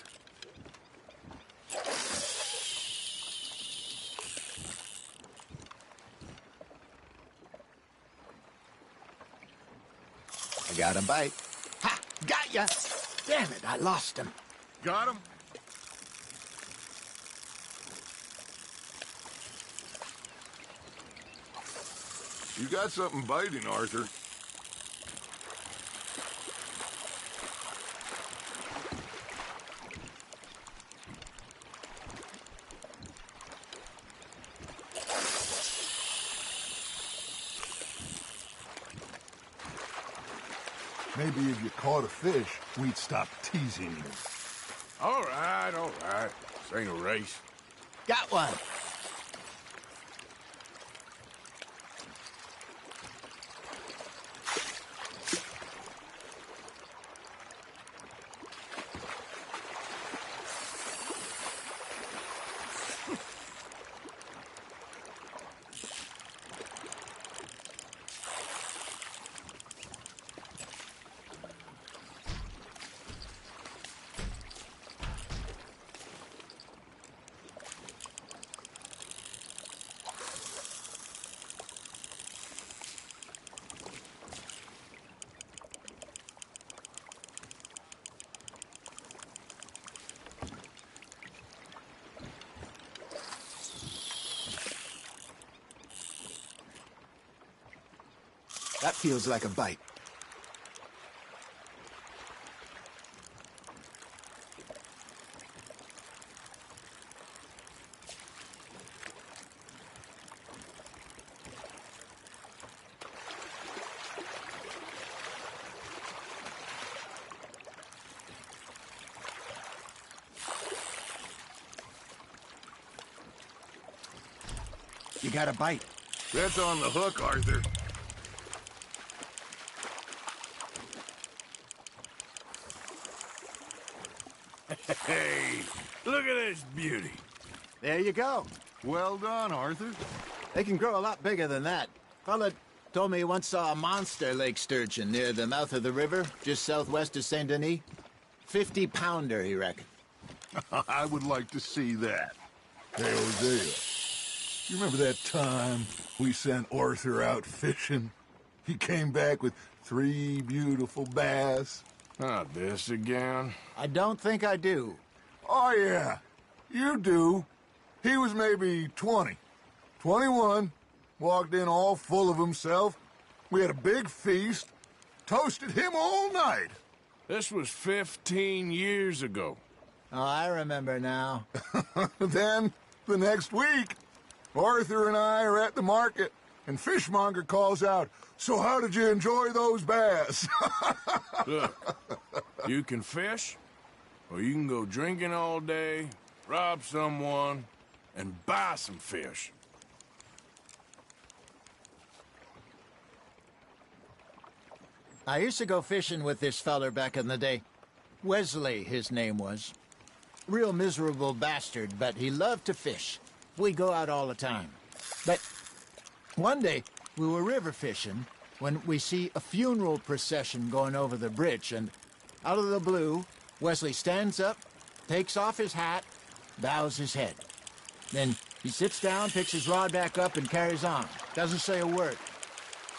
I got a bite. Ha! Got ya! Damn it, I lost him. Got him? You got something biting, Arthur. Maybe if you caught a fish, we'd stop teasing you. All right, all right. This ain't a race. Got one. That feels like a bite. You got a bite. That's on the hook, Arthur. Hey, look at this beauty. There you go. Well done, Arthur. They can grow a lot bigger than that. Fella told me he once saw a monster lake sturgeon near the mouth of the river, just southwest of Saint Denis. 50-pounder, he reckoned. I would like to see that. Hey, Hosea, you remember that time we sent Arthur out fishing? He came back with 3 beautiful bass. Not this again. I don't think I do. Oh, yeah. You do. He was maybe 20. 21. Walked in all full of himself. We had a big feast. Toasted him all night. This was 15 years ago. Oh, I remember now. Then, the next week, Arthur and I are at the market, and Fishmonger calls out, "So how did you enjoy those bass?" Look, you can fish, or you can go drinking all day, rob someone, and buy some fish. I used to go fishing with this feller back in the day. Wesley, his name was. Real miserable bastard, but he loved to fish. We go out all the time. But one day, we were river fishing when we see a funeral procession going over the bridge, and out of the blue, Wesley stands up, takes off his hat, bows his head. Then he sits down, picks his rod back up, and carries on. Doesn't say a word.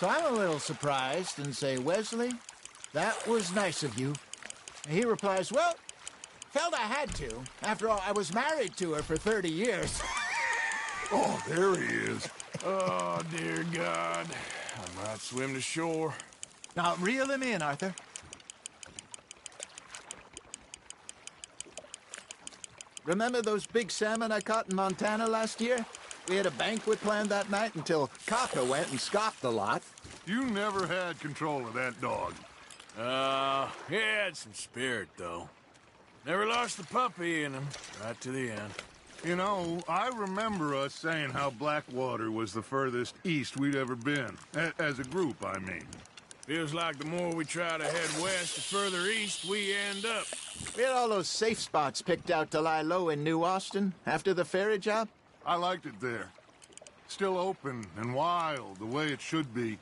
So I'm a little surprised and say, "Wesley, that was nice of you." And he replies, "Well, felt I had to. After all, I was married to her for 30 years. Oh, there he is. Oh, dear God. I might swim to shore. Now, reel him in, Arthur. Remember those big salmon I caught in Montana last year? We had a banquet planned that night until Kaka went and scoffed a lot. You never had control of that dog. He had some spirit, though. Never lost the puppy in him, right to the end. You know, I remember us saying how Blackwater was the furthest east we'd ever been. As a group, I mean. Feels like the more we try to head west, the further east we end up. We had all those safe spots picked out to lie low in New Austin after the ferry job. I liked it there. Still open and wild, the way it should be.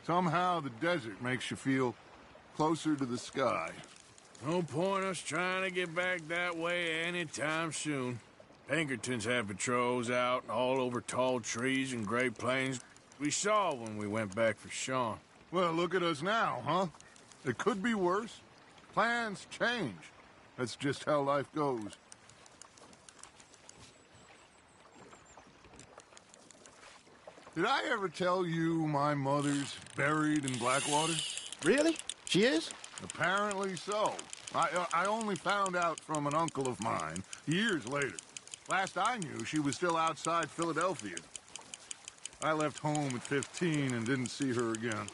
Somehow the desert makes you feel closer to the sky. No point us trying to get back that way anytime soon. Pinkertons have patrols out all over tall trees and Great Plains. We saw when we went back for Sean. Well, look at us now, huh? It could be worse. Plans change. That's just how life goes. Did I ever tell you my mother's buried in Blackwater? Really? She is? Apparently so. I only found out from an uncle of mine years later. Last I knew, she was still outside Philadelphia. I left home at 15 and didn't see her again.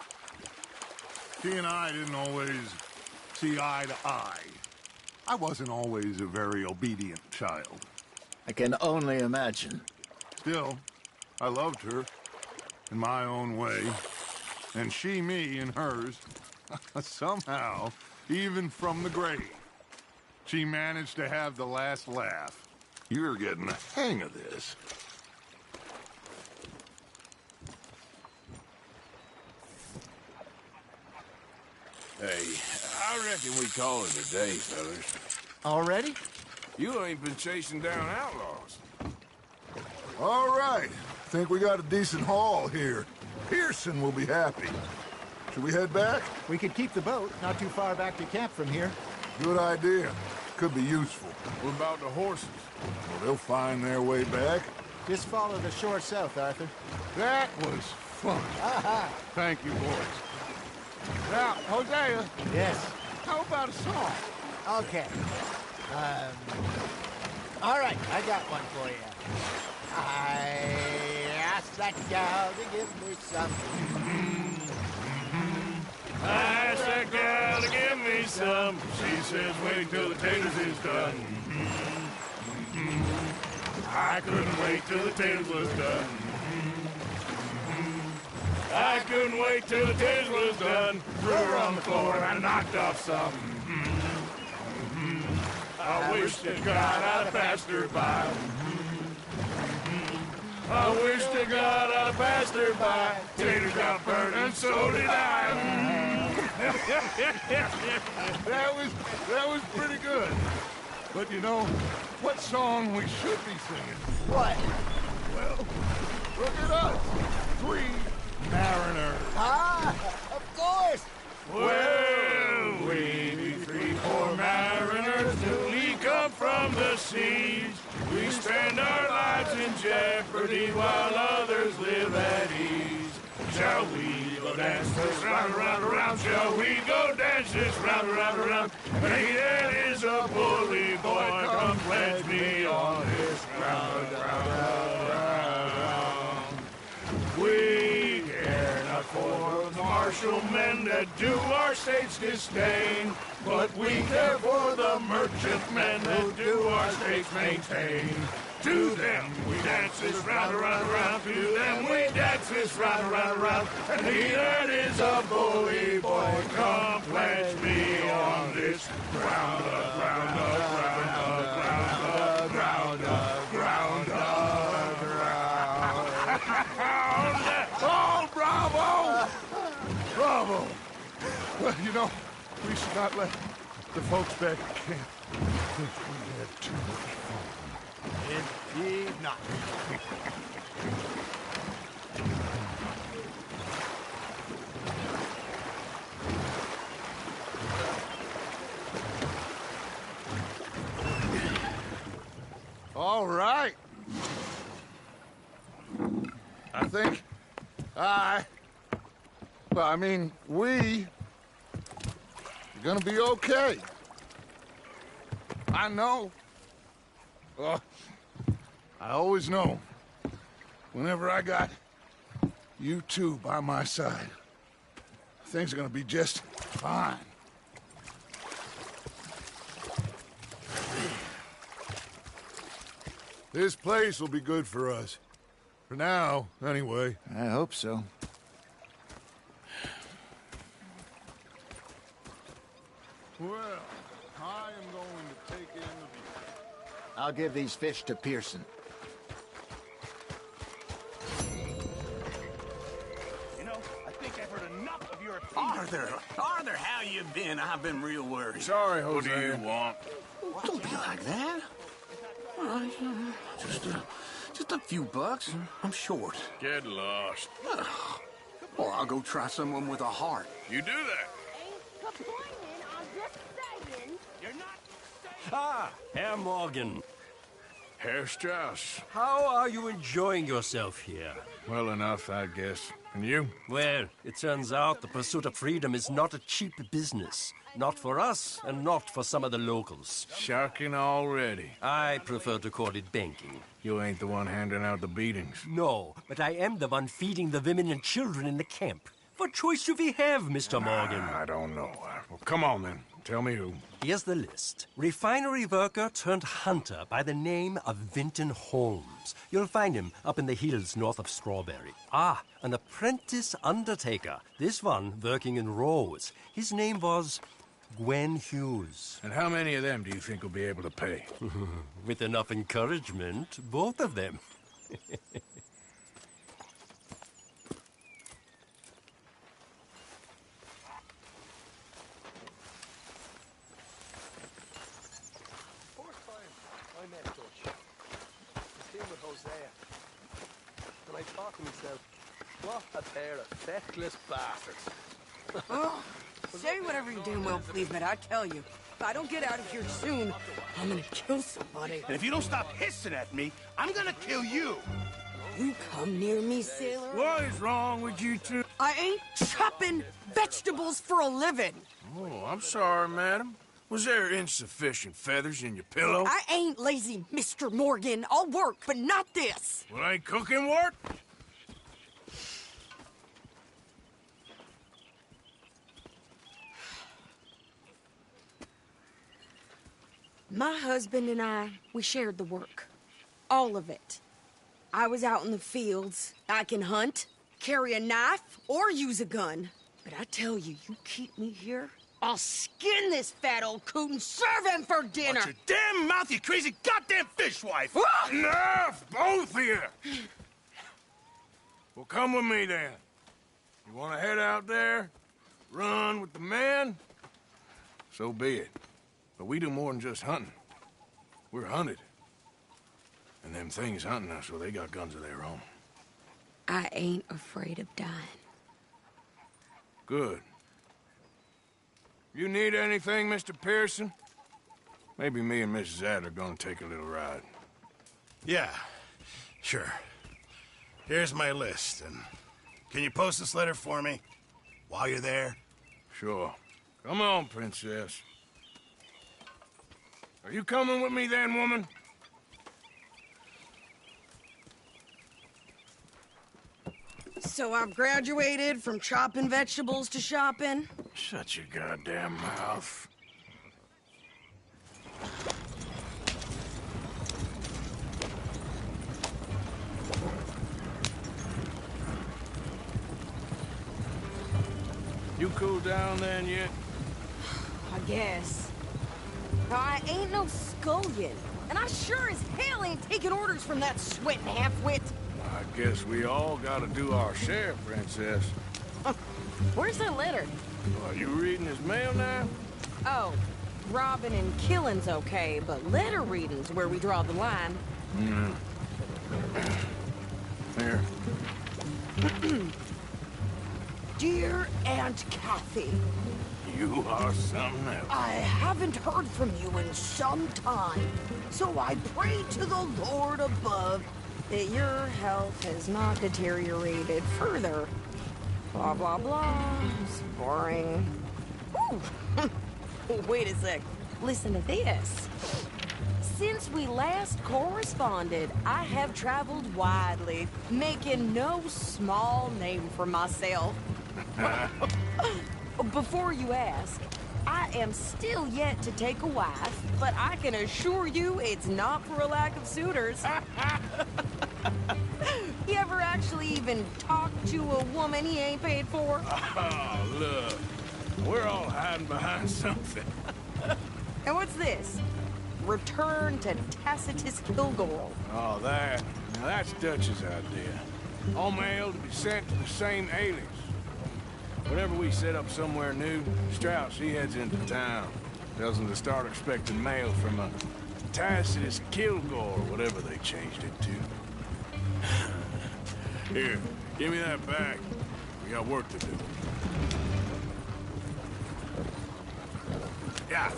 She and I didn't always see eye to eye. I wasn't always a very obedient child. I can only imagine. Still, I loved her in my own way, and she me in hers. Somehow, even from the grave, she managed to have the last laugh. You're getting the hang of this. Hey, I reckon we call it a day, fellas. Already? You ain't been chasing down outlaws. All right. Think we got a decent haul here. Pearson will be happy. Should we head back? We could keep the boat not too far back to camp from here. Good idea. Could be useful. What about the horses? Well, they'll find their way back. Just follow the shore south, Arthur. That was fun. Aha! Thank you, boys. Now, Hosea. Yes? How about a song? Okay. All right, I got one for you. I asked that gal to give me some. I asked that gal to give me some. She says, wait till the taters is done. I couldn't wait till the taters was done. I couldn't wait till the taters was done. Threw her on the floor and I knocked off some. I wish to God I'd passed her by. I wish to God I'd passed her by. Tater got burnt and so did I. That was pretty good. But you know, what song we should be singing? What? Well, look at us. 3 mariners. Ah, of course. Well, we be 3 poor mariners newly come from the seas. We spend our lives in jeopardy while others live at ease. Shall we go dance this round, around, around? Shall we go dance this round, around, around? Hey, that is a bully boy. Come pledge me on this round, round, round, round. We care not for the martial men that do our state's disdain, but we care for the merchant men that do our state's maintain. To them we dance this round, around, around. To them we dance this round, around, around. And he that is a bully boy, come pledge me on this ground, ground, ground, ground, ground, ground, ground. Oh, bravo! Bravo! Well, you know, we should not let the folks back at camp think we had too much fun. Indeed not. All right. I think we are gonna be okay. I know. I always know. Whenever I got you two by my side, things are gonna be just fine. This place will be good for us. For now, anyway. I hope so. Well, I am going to take in the view. I'll give these fish to Pearson. You know, I think I've heard enough of your opinion. Arthur, how you been? I've been real worried. Sorry, Jose. What do you want? Don't be like that. All right, just a few bucks. I'm short. Get lost. Or I'll go try someone with a heart. You do that. Ah, Herr Morgan. Herr Strauss. How are you enjoying yourself here? Well enough, I guess. And you? Well, it turns out the pursuit of freedom is not a cheap business. Not for us, and not for some of the locals. Shocking already. I prefer to call it banking. You ain't the one handing out the beatings. No, but I am the one feeding the women and children in the camp. What choice do we have, Mr. Morgan? I don't know. Well, come on, then. Tell me who. Here's the list. Refinery worker turned hunter by the name of Vinton Holmes. You'll find him up in the hills north of Strawberry. Ah, an apprentice undertaker. This one working in Rose. His name was Gwen Hughes. And how many of them do you think will be able to pay? With enough encouragement, both of them. And I thought to myself, what a pair of feckless bastards. Oh, say whatever you damn well please, but I tell you, if I don't get out of here soon, I'm gonna kill somebody. And if you don't stop hissing at me, I'm gonna kill you. You come near me, sailor. What is wrong with you two? I ain't chopping vegetables for a living. Oh, I'm sorry, madam. Was there insufficient feathers in your pillow? I ain't lazy, Mr. Morgan. I'll work, but not this. Well, ain't cooking work? My husband and I, we shared the work. All of it. I was out in the fields. I can hunt, carry a knife, or use a gun. But I tell you, you keep me here, I'll skin this fat old coot and serve him for dinner. Watch your damn mouth, you crazy goddamn fishwife! Enough, both of you! Well, come with me, then. You want to head out there, run with the men? So be it. But we do more than just hunting. We're hunted. And them things hunting us, well, they got guns of their own. I ain't afraid of dying. Good. You need anything, Mr. Pearson? Maybe me and Mrs. Adler are gonna take a little ride. Yeah, sure. Here's my list, and can you post this letter for me while you're there? Sure. Come on, Princess. Are you coming with me then, woman? So I've graduated from chopping vegetables to shopping? Shut your goddamn mouth. You cool down then yet? I guess. Now, I ain't no scullion, and I sure as hell ain't taking orders from that sweating half-wit. I guess we all gotta do our share, Princess. Where's that letter? Are you reading his mail now? Oh, robbing and killing's okay, but letter reading's where we draw the line. Here. Dear Aunt Kathy. You are something else. I haven't heard from you in some time, so I pray to the Lord above that your health has not deteriorated further. Blah, blah, blah. It's boring. Ooh. Wait a sec. Listen to this. Since we last corresponded, I have traveled widely, making no small name for myself. Before you ask, I am still yet to take a wife, but I can assure you it's not for a lack of suitors. You ever actually even talk to a woman he ain't paid for? Oh, look. We're all hiding behind something. And what's this? Return to Tacitus Kilgore. Oh, that. Now, that's Dutch's idea. All mail to be sent to the same alias. Whenever we set up somewhere new, Strauss, he heads into town. Tells them to start expecting mail from a Tacitus Kilgore, or whatever they changed it to. Here, give me that back. We got work to do. Yeah.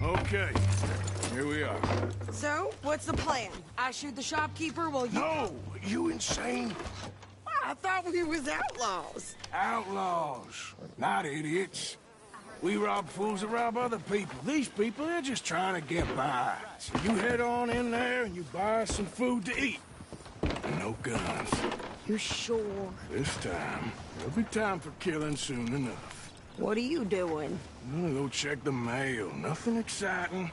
Okay, here we are. So, what's the plan? I shoot the shopkeeper while you... No! You insane? I thought we was outlaws. Outlaws, not idiots. We rob fools that rob other people. These people, they're just trying to get by. So you head on in there and you buy us some food to eat. No guns. You're sure? This time, there'll be time for killing soon enough. What are you doing? I'm gonna go check the mail. Nothing exciting.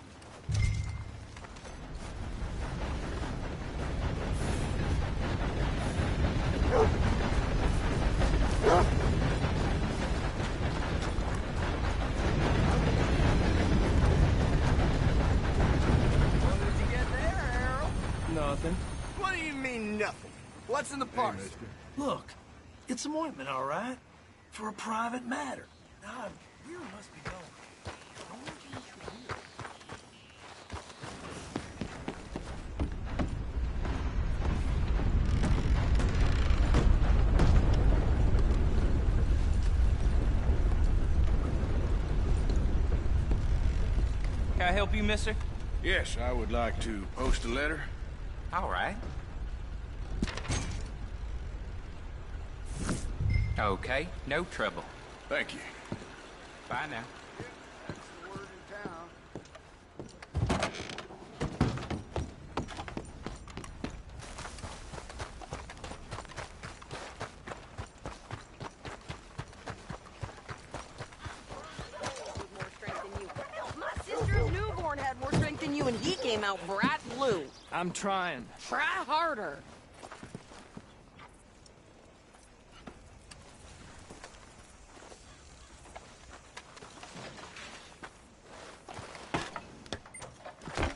What did you get there, Harold? Nothing. What do you mean, nothing? What's in the parcel? Look, it's some ointment, all right? For a private matter. Now, you must be going. Can I help you, mister? Yes, I would like to post a letter. All right. Okay, no trouble. Thank you. Bye now. Had more strength than you, and he came out bright blue. I'm trying. Try harder.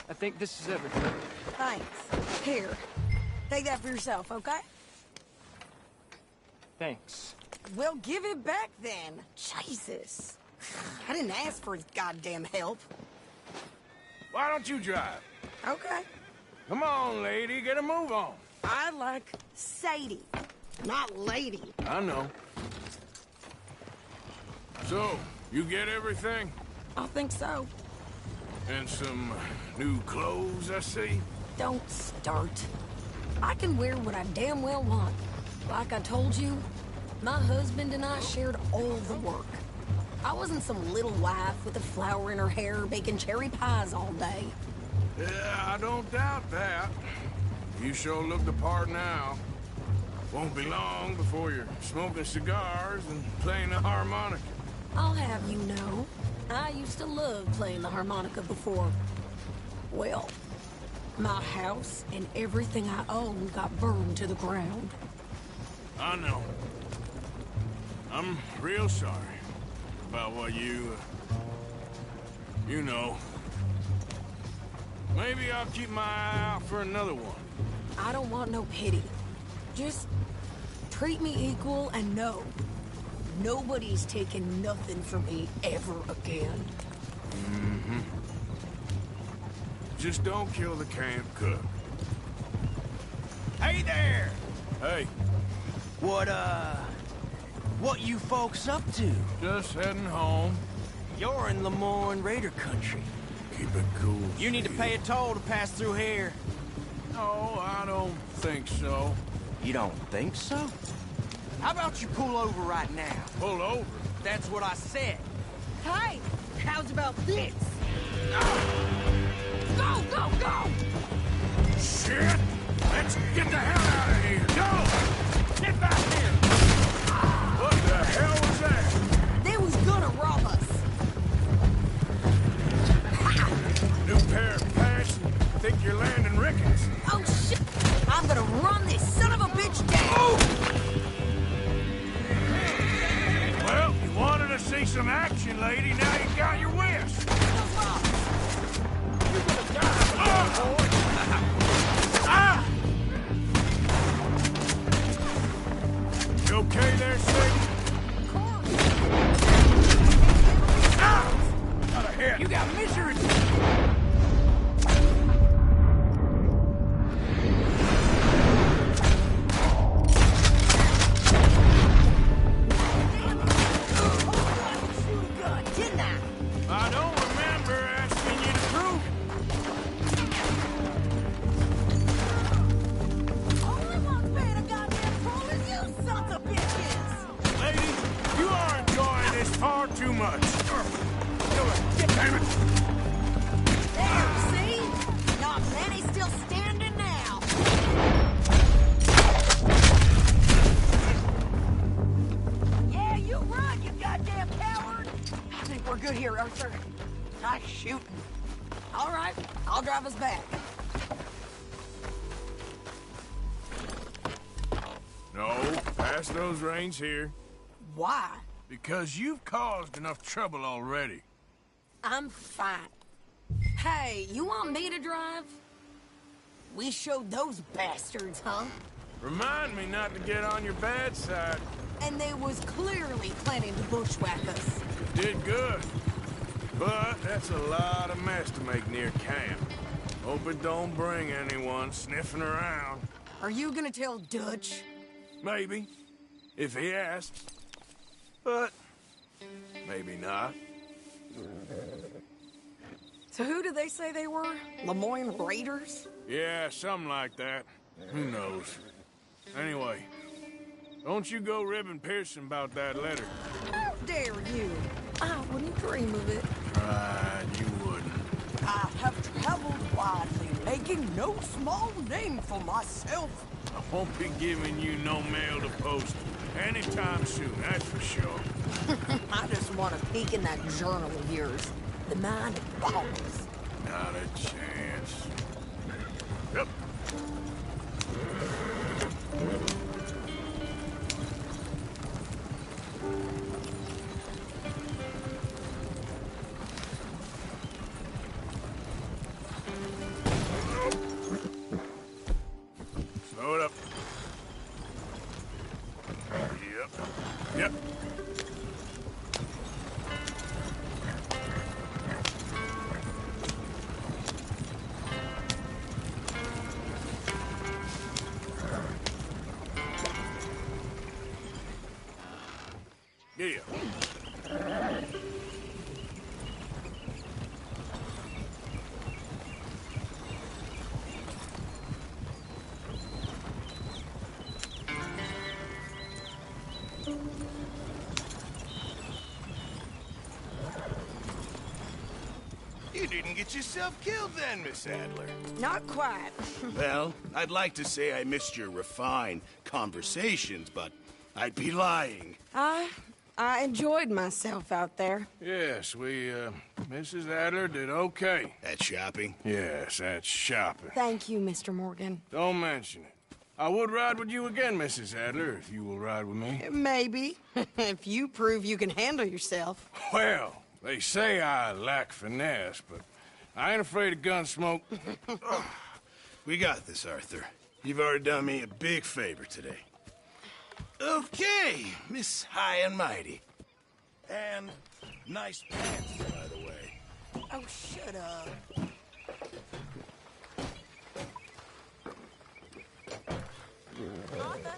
I think this is everything. Thanks. Here, take that for yourself, okay? Thanks. Well, give it back then. Jesus. I didn't ask for his goddamn help. Why don't you drive? Okay. Come on, lady, get a move on. I like Sadie, not lady. I know. So, you get everything? I think so. And some new clothes, I see? Don't start. I can wear what I damn well want. Like I told you, my husband and I shared all the work. I wasn't some little wife with a flower in her hair baking cherry pies all day. Yeah, I don't doubt that. You sure look the part now. Won't be long before you're smoking cigars and playing the harmonica. I'll have you know, I used to love playing the harmonica before. Well, my house and everything I own got burned to the ground. I know. I'm real sorry about what you know. Maybe I'll keep my eye out for another one. I don't want no pity. Just treat me equal and know nobody's taking nothing from me ever again. Mm-hmm. Just don't kill the camp cook. Hey there! Hey. What you folks up to? Just heading home. You're in Lemoyne Raider country. Keep it cool. You need to pay a toll to pass through here. No, I don't think so. You don't think so? How about you pull over right now? Pull over? That's what I said. Hey, how's about this? Go, go, go! Shit! Let's get the hell out of here! Go! Get back here! What the hell was that? They was gonna rob us. New pair of pants and think you're landing Ricketts. Oh, shit! I'm gonna run this son of a bitch down! Well, you wanted to see some action, lady. Now you got your wish. You're gonna die, boy. Ah! You okay there, Sadie? Ah! Not a hit. You got misery. I don't remember asking you to prove it. Only one paying a goddamn toll is you sons of bitches! Lady, you are enjoying this far too much. Damn it. There, see? Not many still standing now. Yeah, you run, you goddamn coward! I think we're good here, Arthur. Nice shooting. All right, I'll drive us back. No, pass those reins here. Why? Because you've caused enough trouble already. I'm fine. Hey, you want me to drive? We showed those bastards, huh? Remind me not to get on your bad side. And they was clearly planning to bushwhack us. You did good. But that's a lot of mess to make near camp. Hope it don't bring anyone sniffing around. Are you gonna tell Dutch? Maybe, if he asks. But maybe not. So who did they say they were? Lemoyne Raiders? Yeah, something like that. Who knows? Anyway, Don't you go ribbing Pearson about that letter. How dare you? I wouldn't dream of it. Right, you wouldn't. I have traveled widely, making no small name for myself. I won't be giving you no mail to post anytime soon, that's for sure. I just want to peek in that journal of yours. The mind of balls. Not a chance. Yep. Slow it up. Yep. Yep. Yeah. You didn't get yourself killed then, Miss Adler. Not quite. Well, I'd like to say I missed your refined conversations, but I'd be lying. I enjoyed myself out there. Yes, Mrs. Adler did okay. At shopping? Yes, that's shopping. Thank you, Mr. Morgan. Don't mention it. I would ride with you again, Mrs. Adler, if you will ride with me. Maybe. If you prove you can handle yourself. Well, they say I lack finesse, but I ain't afraid of gun smoke. We got this, Arthur. You've already done me a big favor today. Okay, Miss High and Mighty. And nice pants, by the way. Oh, shut up. Arthur?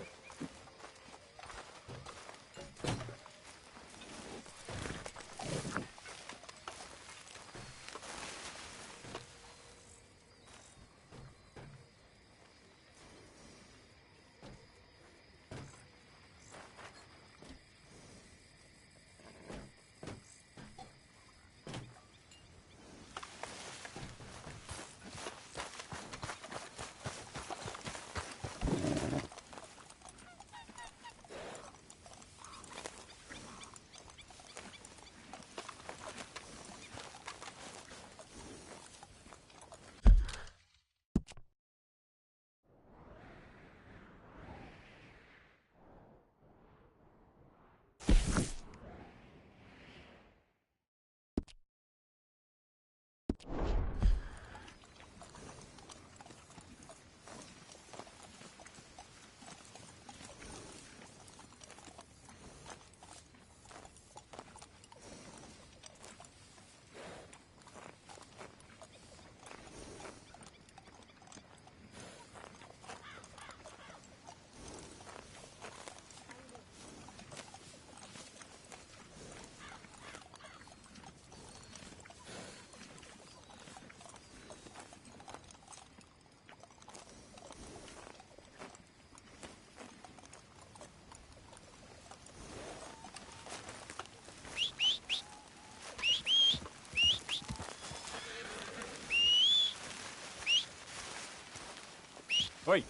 Wait.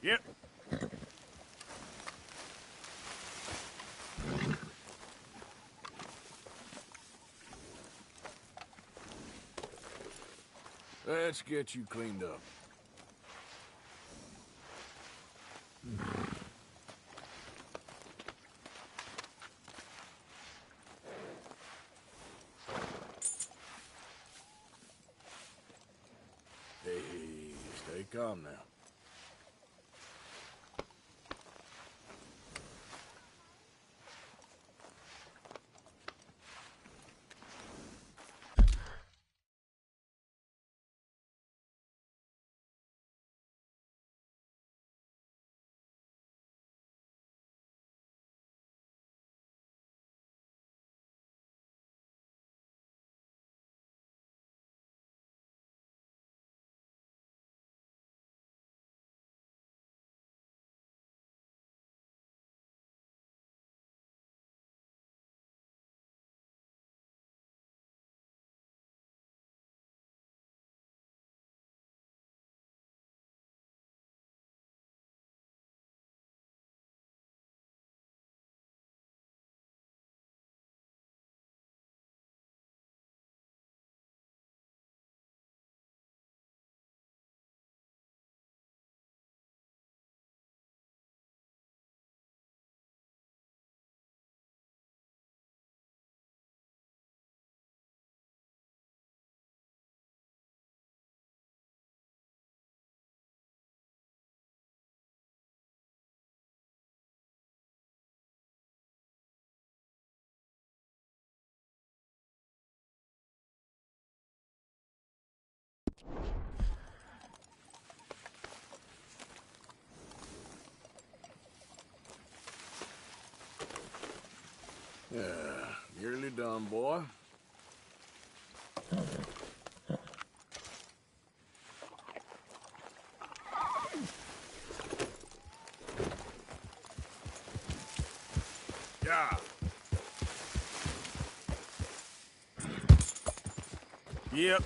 Yep. Let's get you cleaned up. Hey, stay calm now. Yeah, nearly done, boy. Yeah. Yep.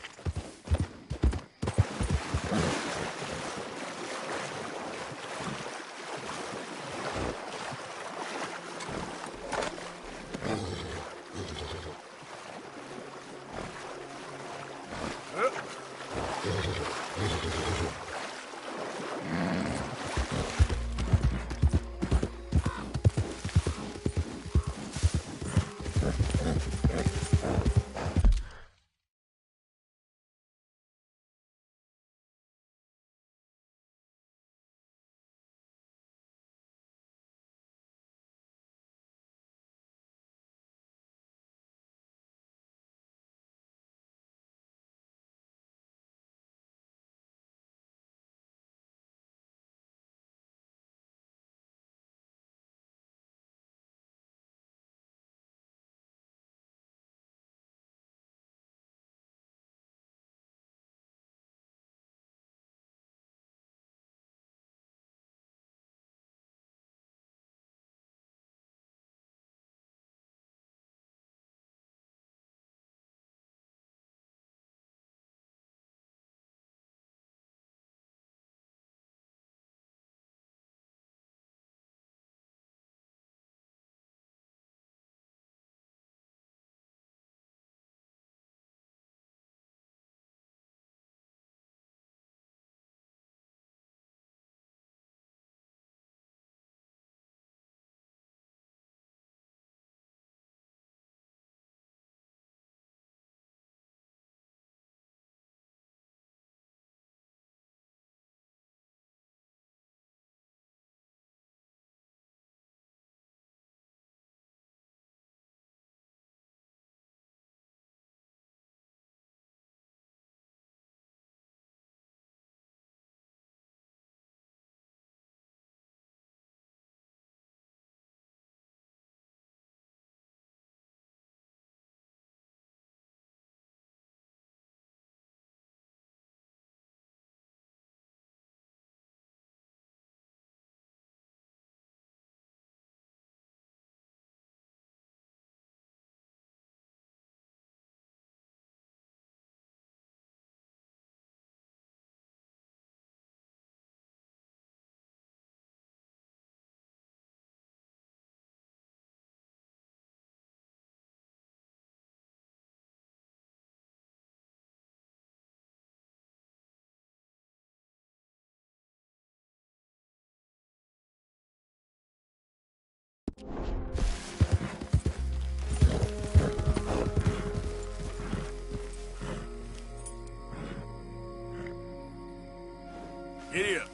Giddy up.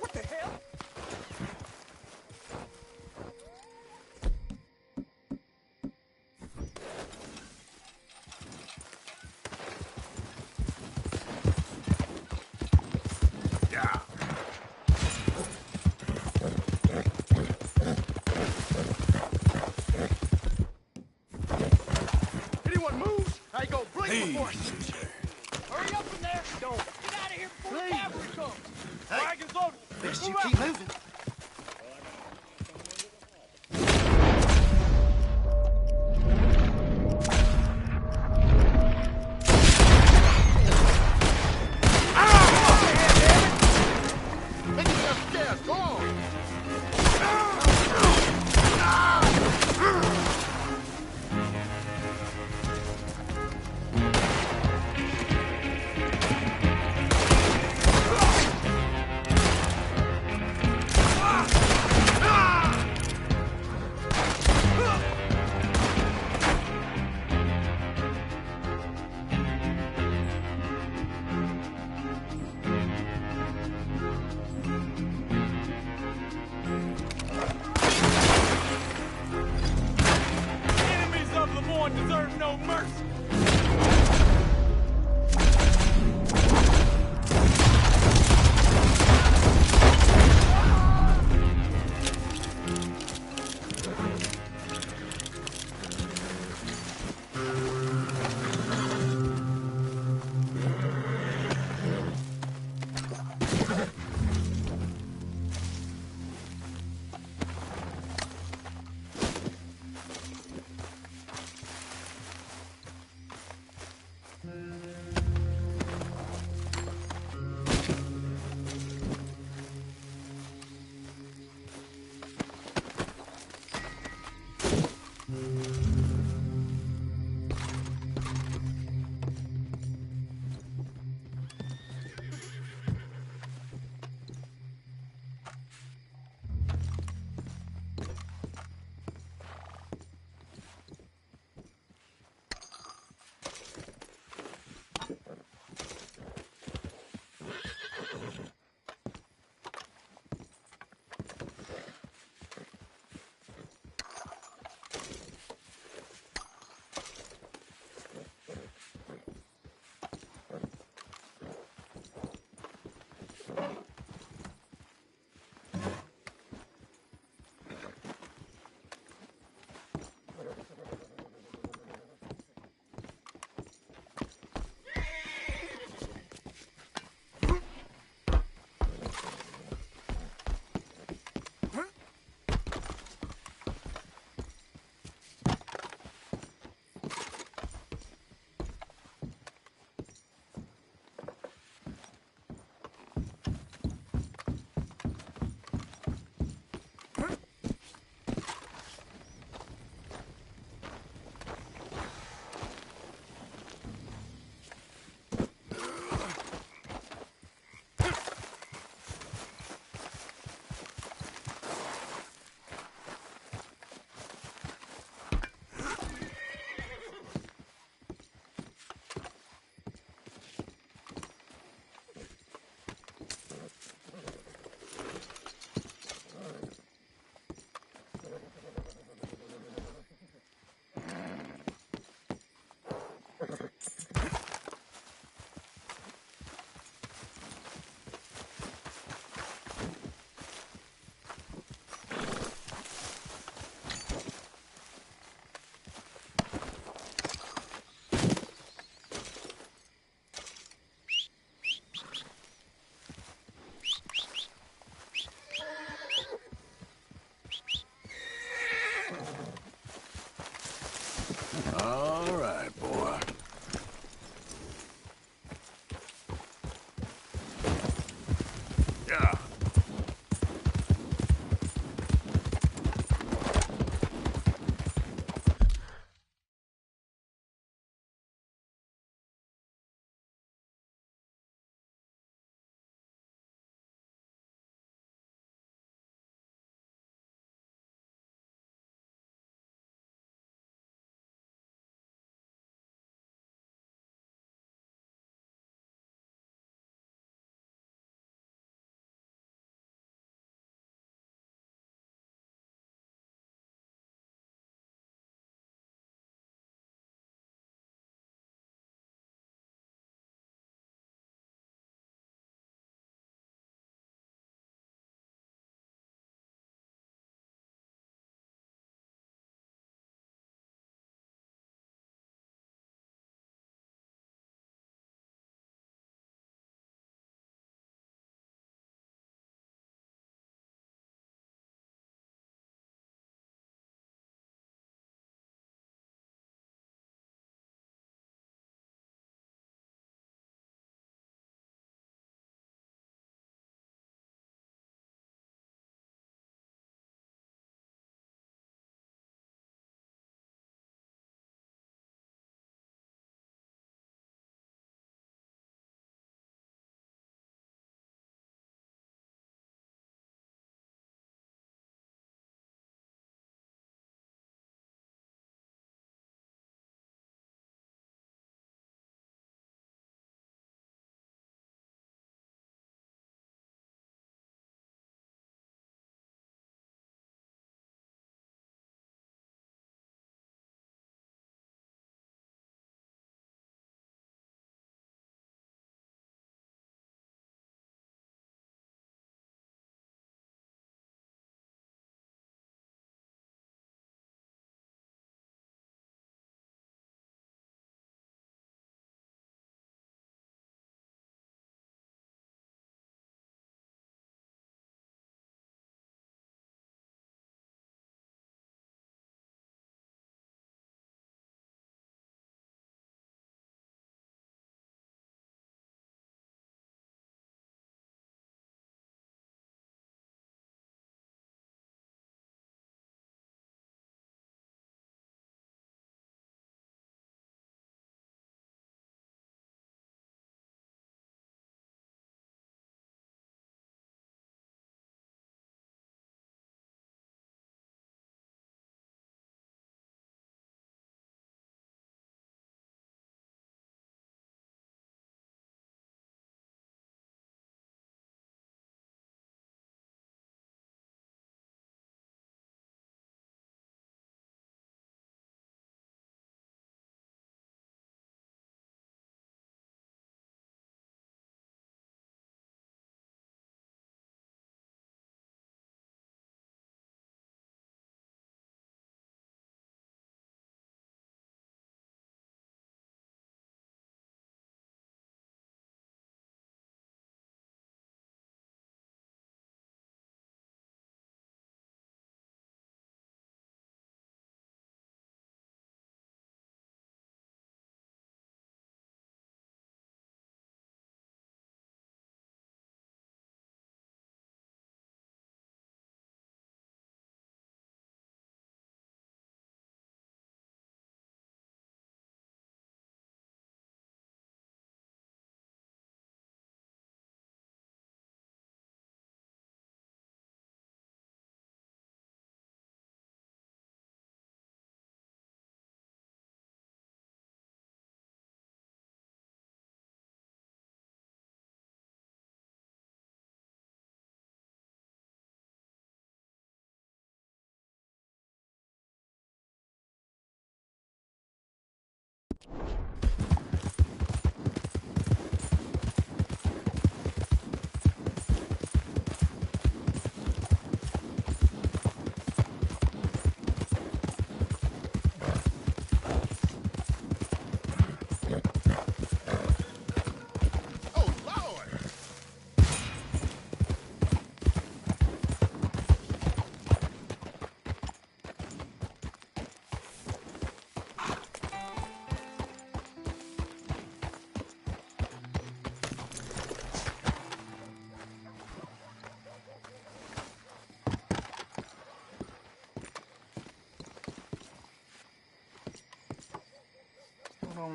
What the hell? Yeah. Anyone moves, I go blink before I Easy shoot. there. Hurry up from there. Don't. Get out of here before the cavalry comes. Wagon's loaded. Best you Move keep out. moving. Make yourself scarce. Go on.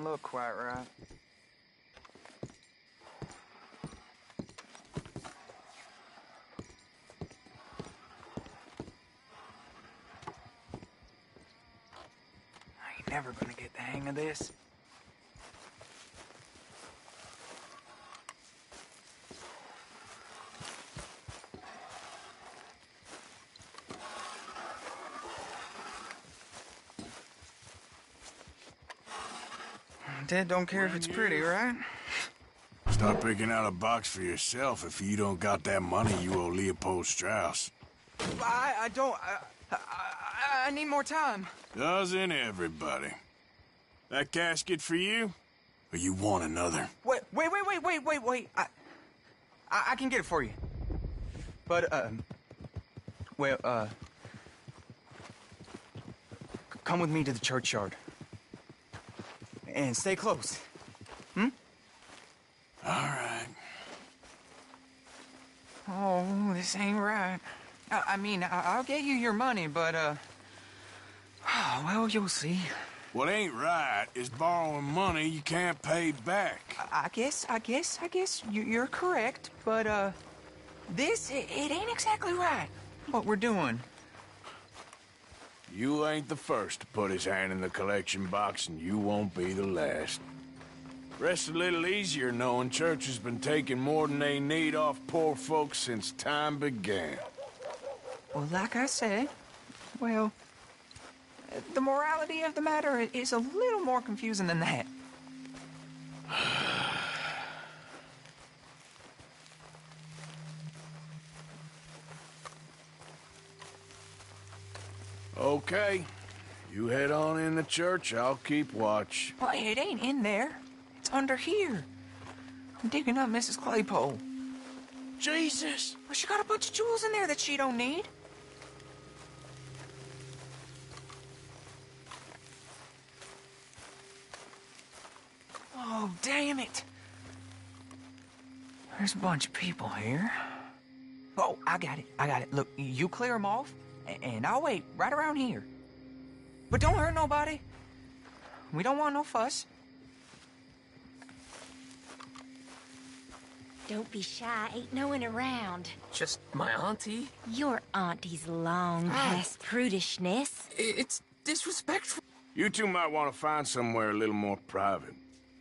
don't look quite right. I ain't never gonna get the hang of this. Dad don't care if it's pretty, right? Start picking out a box for yourself if you don't got that money you owe Leopold Strauss. I don't... I need more time. Doesn't everybody? That casket for you? Or you want another? Wait. I can get it for you. But, come with me to the churchyard. And stay close. Hmm? All right. Oh, this ain't right. I mean, I'll get you your money, but, well, you'll see. What ain't right is borrowing money you can't pay back. I guess you're correct, but, this, it ain't exactly right, what we're doing. You ain't the first to put his hand in the collection box, and you won't be the last. Rests a little easier knowing church has been taking more than they need off poor folks since time began. Well, like I said, well, the morality of the matter is a little more confusing than that. Okay. You head on in the church, I'll keep watch. Well, it ain't in there. It's under here. I'm digging up Mrs. Claypole. Jesus! Well, she got a bunch of jewels in there that she don't need. Oh, damn it. There's a bunch of people here. Oh, I got it. Look, you clear them off, and I'll wait right around here. But don't hurt nobody. We don't want no fuss. Don't be shy. Ain't no one around. Just my auntie. Your auntie's long past prudishness. It's disrespectful. You two might want to find somewhere a little more private.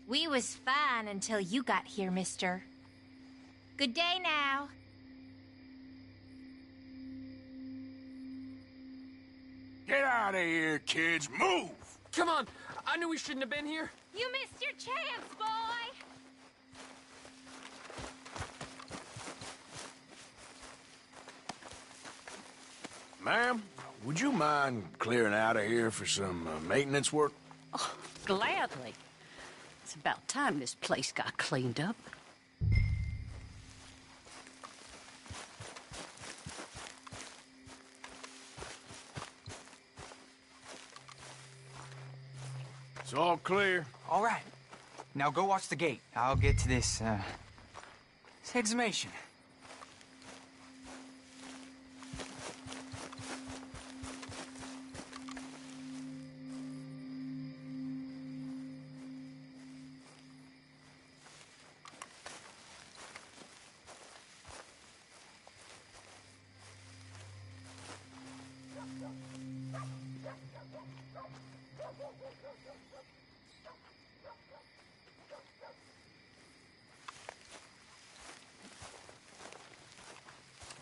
We was fine until you got here, mister. Good day now. Get out of here, kids. Move! Come on. I knew we shouldn't have been here. You missed your chance, boy. Ma'am, would you mind clearing out of here for some maintenance work? Oh, gladly. It's about time this place got cleaned up. It's all clear. All right. Now go watch the gate. I'll get to this exhumation.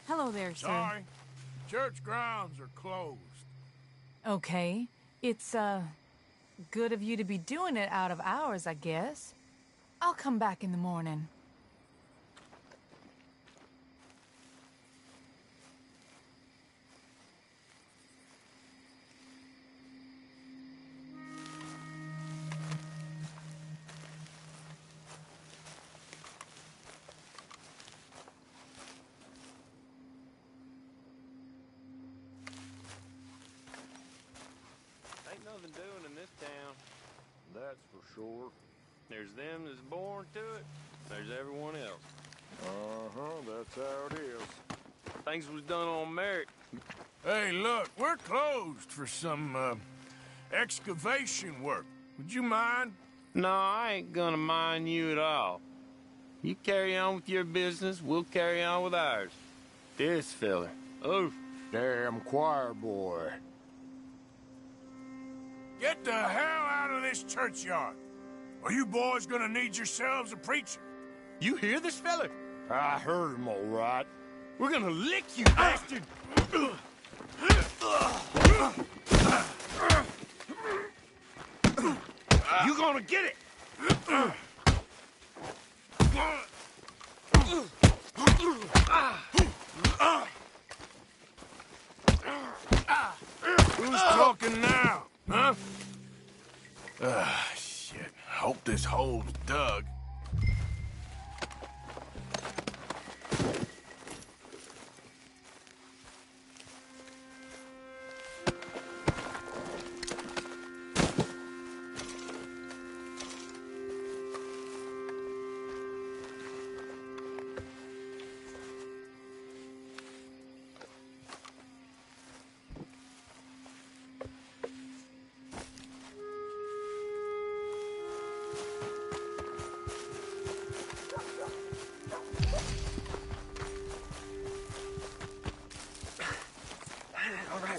Hello there, sir. Sorry. Church grounds are closed. Okay. It's, good of you to be doing it out of hours, I guess. I'll come back in the morning. Ain't nothing doing in this town, that's for sure. There's them that's born to it, there's everyone else. That's how it is. Things was done on merit. Hey, look, we're closed for some, excavation work. Would you mind? No, I ain't gonna mind you at all. You carry on with your business, we'll carry on with ours. This fella. Oh, damn choir boy. Get the hell out of this churchyard. Are you boys gonna need yourselves a preacher? You hear this fella? I heard him all right. We're gonna lick you, bastard! You gonna get it! Who's talking now, huh? Shit. Hope this hole's dug.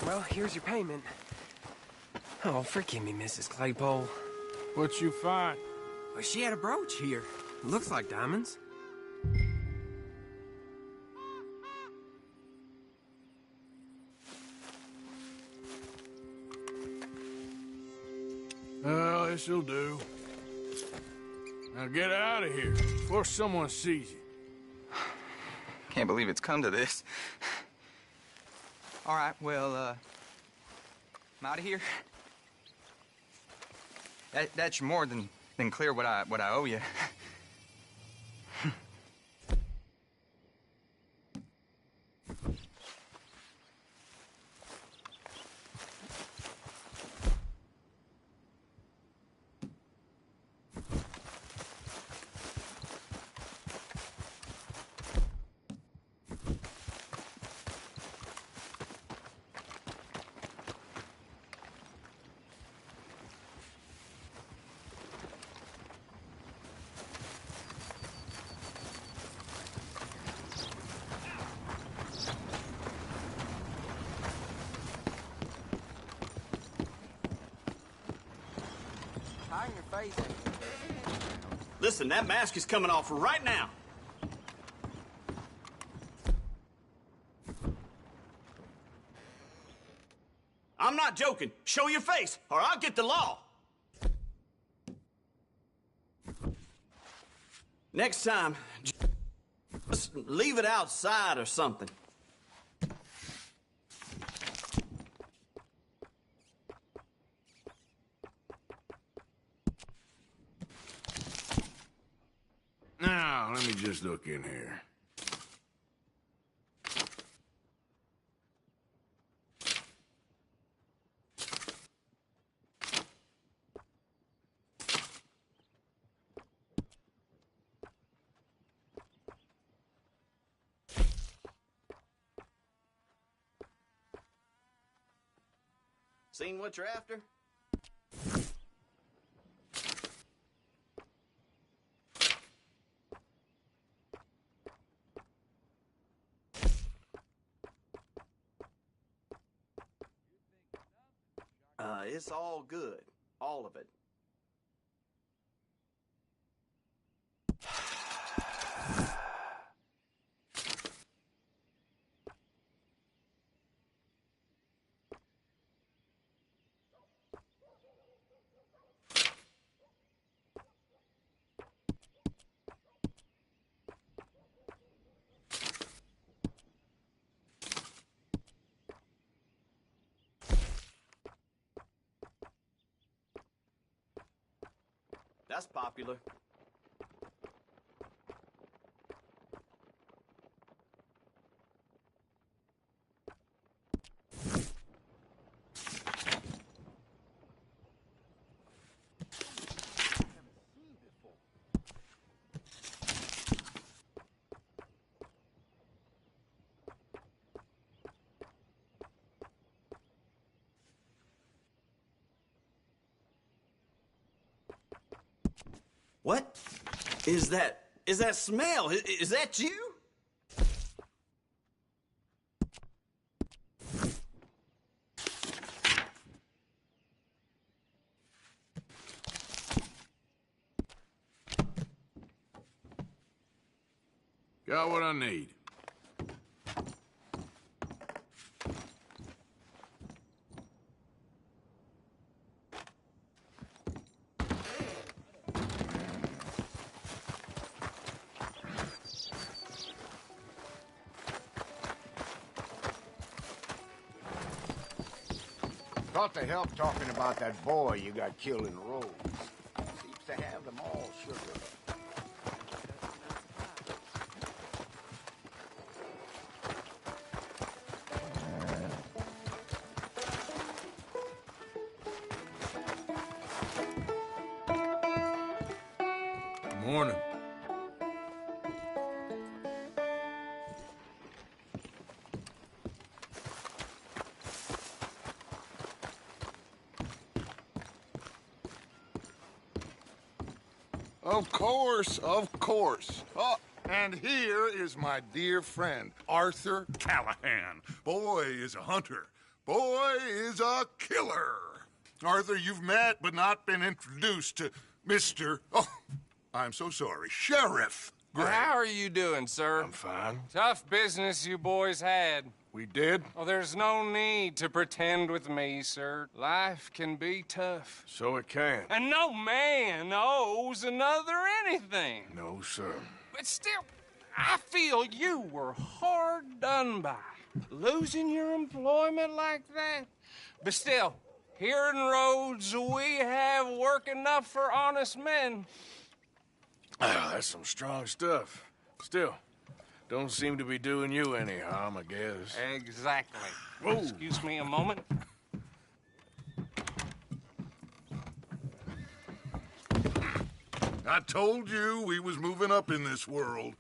Well, here's your payment. Oh, forgive me, Mrs. Claypole. What you find? Well, she had a brooch here. Looks like diamonds. Well, this'll do. Now get out of here before someone sees you. Can't believe it's come to this. All right, well, I'm out of here. That's more than clear what I owe you. Listen, that mask is coming off right now. I'm not joking. Show your face, or I'll get the law. Next time, just leave it outside or something. Now, let me just look in here. Seen what you're after? It's all good. All of it. That's popular. What is that? Is that smell? Is that you? Got what I need. Thought to help talking about that boy you got killed in the road. Seems to have them all sugar. Morning. Of course, of course. Oh, and here is my dear friend, Arthur Callahan. Boy is a hunter. Boy is a killer. Arthur, you've met but not been introduced to Mr. Oh, I'm so sorry, Sheriff Gray. How are you doing, sir? I'm fine. Tough business you boys had. We did? Well, there's no need to pretend with me, sir. Life can be tough. So it can. And no man owes another anything. No, sir. But still, I feel you were hard done by. Losing your employment like that. But still, here in Rhodes, we have work enough for honest men. That's some strong stuff. Still, don't seem to be doing you any harm, I guess. Exactly. Whoa. Excuse me a moment. I told you we was moving up in this world.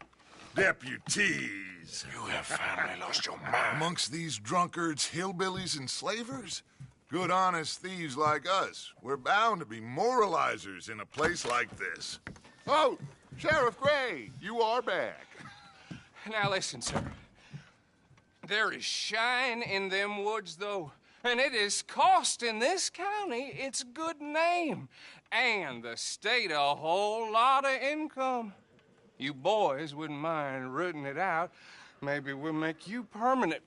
Deputies. You have finally lost your mind. Amongst these drunkards, hillbillies, and slavers? Good, honest thieves like us. We're bound to be moralizers in a place like this. Oh, Sheriff Gray, you are back. Now listen, sir. There is shine in them woods, though, and it is costing this county its good name and the state a whole lot of income. You boys wouldn't mind rooting it out. Maybe we'll make you permanent.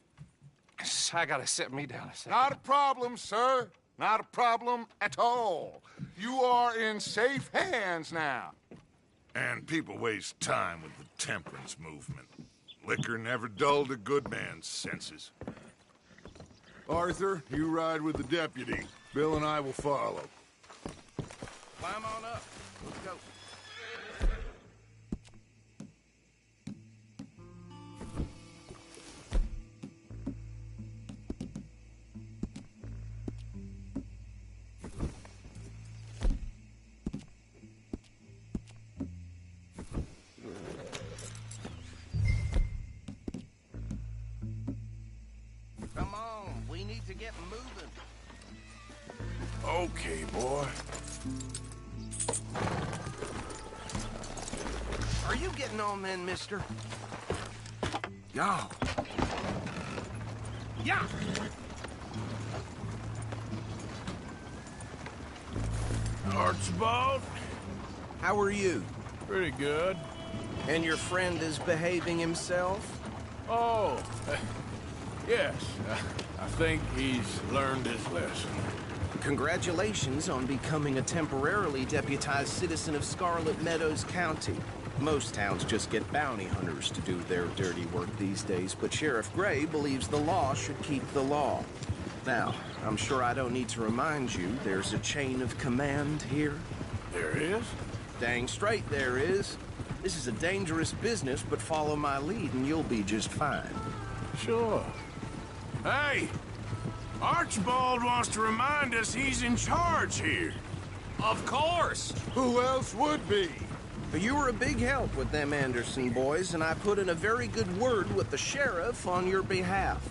I gotta sit me down a second. Not a problem, sir. Not a problem at all. You are in safe hands now. And people waste time with the temperance movement. Liquor never dulled a good man's senses. Arthur, you ride with the deputy. Bill and I will follow. Climb on up. Let's go. Come on, we need to get moving. Okay, boy. Are you getting on then, mister? Yeah. Yeah. Archibald? How are you? Pretty good. And your friend is behaving himself? Oh, yes. I think he's learned his lesson. Congratulations on becoming a temporarily deputized citizen of Scarlet Meadows County. Most towns just get bounty hunters to do their dirty work these days, but Sheriff Gray believes the law should keep the law. Now, I'm sure I don't need to remind you there's a chain of command here. There is? Dang straight there is. This is a dangerous business, but follow my lead and you'll be just fine. Sure. Hey! Archibald wants to remind us he's in charge here. Of course! Who else would be? You were a big help with them Anderson boys, and I put in a very good word with the sheriff on your behalf.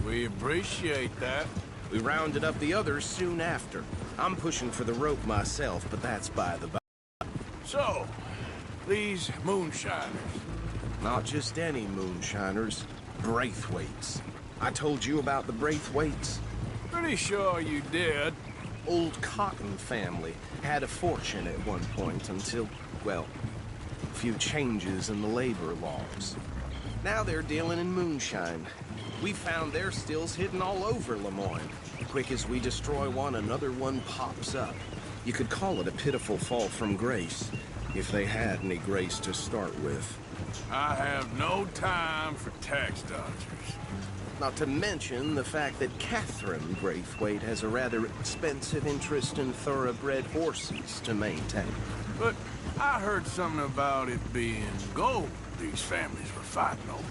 We appreciate that. We rounded up the others soon after. I'm pushing for the rope myself, but that's by the by. So, these moonshiners. Not just any moonshiners. Braithwaites. I told you about the Braithwaites? Pretty sure you did. Old Cotton family had a fortune at one point until, well, a few changes in the labor laws. Now they're dealing in moonshine. We found their stills hidden all over Lemoyne. Quick as we destroy one, another one pops up. You could call it a pitiful fall from grace, if they had any grace to start with. I have no time for tax dodgers. Not to mention the fact that Catherine Braithwaite has a rather expensive interest in thoroughbred horses to maintain. But I heard something about it being gold these families were fighting over.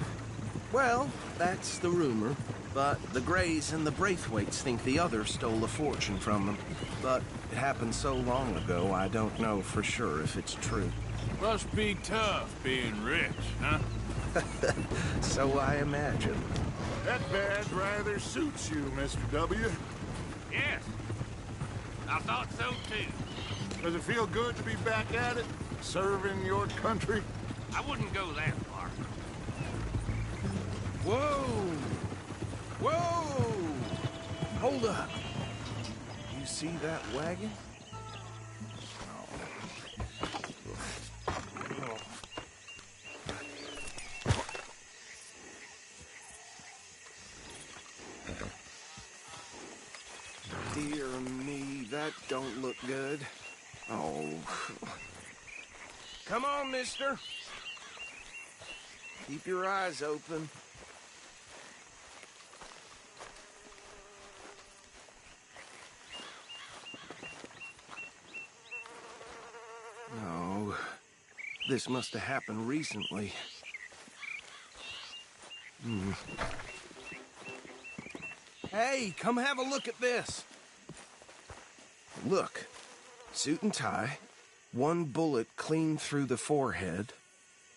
Well, that's the rumor. But the Greys and the Braithwaites think the other stole a fortune from them. But it happened so long ago, I don't know for sure if it's true. Must be tough being rich, huh? So I imagine. That badge rather suits you, Mr. W. Yes. I thought so, too. Does it feel good to be back at it? Serving your country? I wouldn't go that far. Whoa! Whoa! Hold up. You see that wagon? Dear me, that don't look good. Oh. Come on, mister. Keep your eyes open. No. This must have happened recently. Hey, come have a look at this. Look, suit and tie, one bullet clean through the forehead.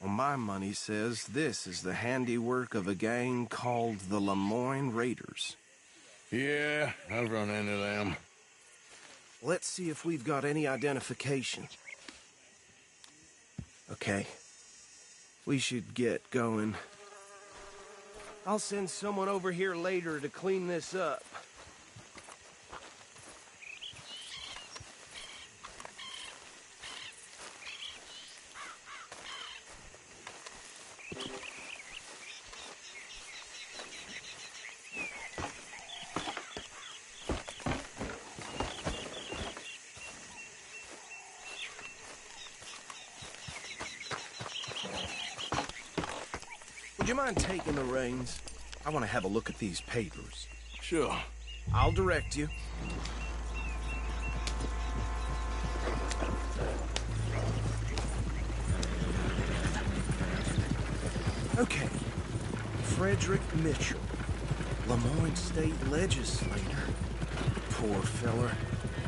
Well, my money says this is the handiwork of a gang called the Lemoyne Raiders. Yeah, I've run into them. Let's see if we've got any identification. Okay. We should get going. I'll send someone over here later to clean this up. Would you mind taking the reins? I want to have a look at these papers. Sure. I'll direct you. Okay. Frederick Mitchell, Lemoyne State Legislator. Poor feller.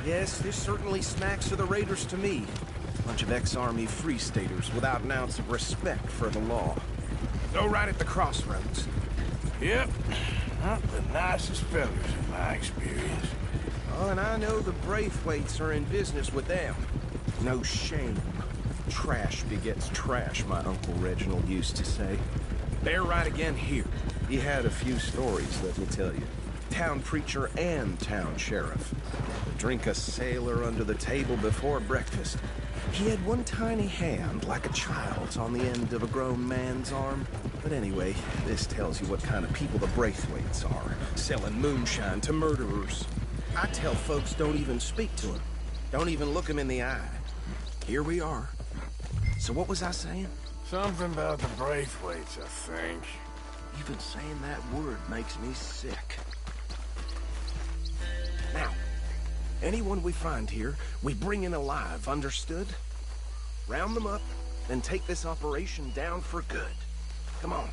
Yes, this certainly smacks of the Raiders to me. Bunch of ex-Army Free Staters without an ounce of respect for the law. Go right at the crossroads. Yep. Not the nicest fellas in my experience. Oh, and I know the Braithwaites are in business with them. No shame. Trash begets trash, my Uncle Reginald used to say. They're right again here. He had a few stories, let me tell you. Town preacher and town sheriff. Drink a sailor under the table before breakfast. He had one tiny hand, like a child's, on the end of a grown man's arm. But anyway, this tells you what kind of people the Braithwaites are, selling moonshine to murderers. I tell folks don't even speak to him. Don't even look him in the eye. Here we are. So what was I saying? Something about the Braithwaites, I think. Even saying that word makes me sick. Now, anyone we find here, we bring in alive, understood? Round them up, then take this operation down for good. Come on.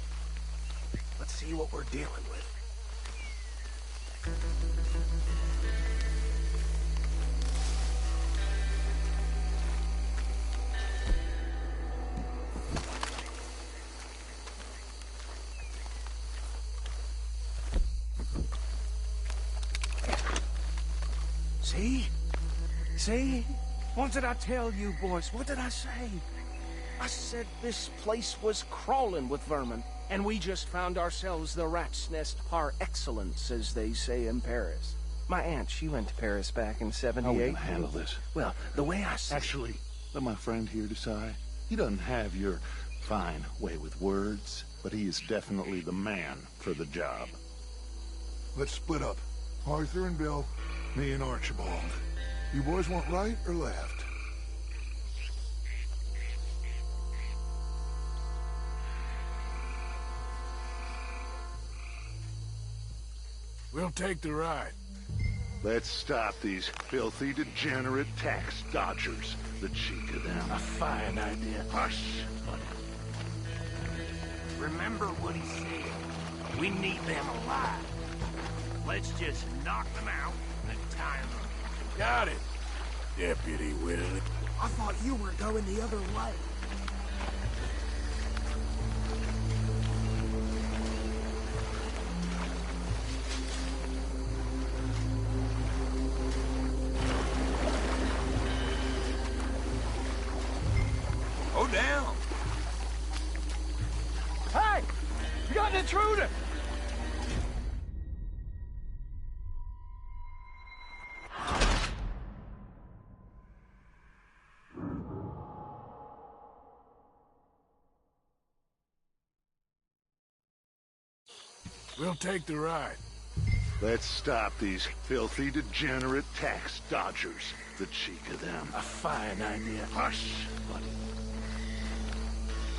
Let's see what we're dealing with. See? See? What did I tell you, boys? What did I say? I said this place was crawling with vermin, and we just found ourselves the rat's nest par excellence, as they say in Paris. My aunt, she went to Paris back in '78. How are we gonna handle this? Well, the way I see Actually, let my friend here decide. He doesn't have your fine way with words, but he is definitely the man for the job. Let's split up. Arthur and Bill, me and Archibald. You boys want right or left? We'll take the ride. Let's stop these filthy, degenerate tax dodgers. The cheek of them. A fine idea. Hush! Remember what he said. We need them alive. Let's just knock them out and tie them up. Got it, Deputy Willie. I thought you were going the other way. Go down. Hey! We got an intruder! We'll take the ride. Let's stop these filthy, degenerate tax dodgers. The cheek of them. A fine idea. Hush!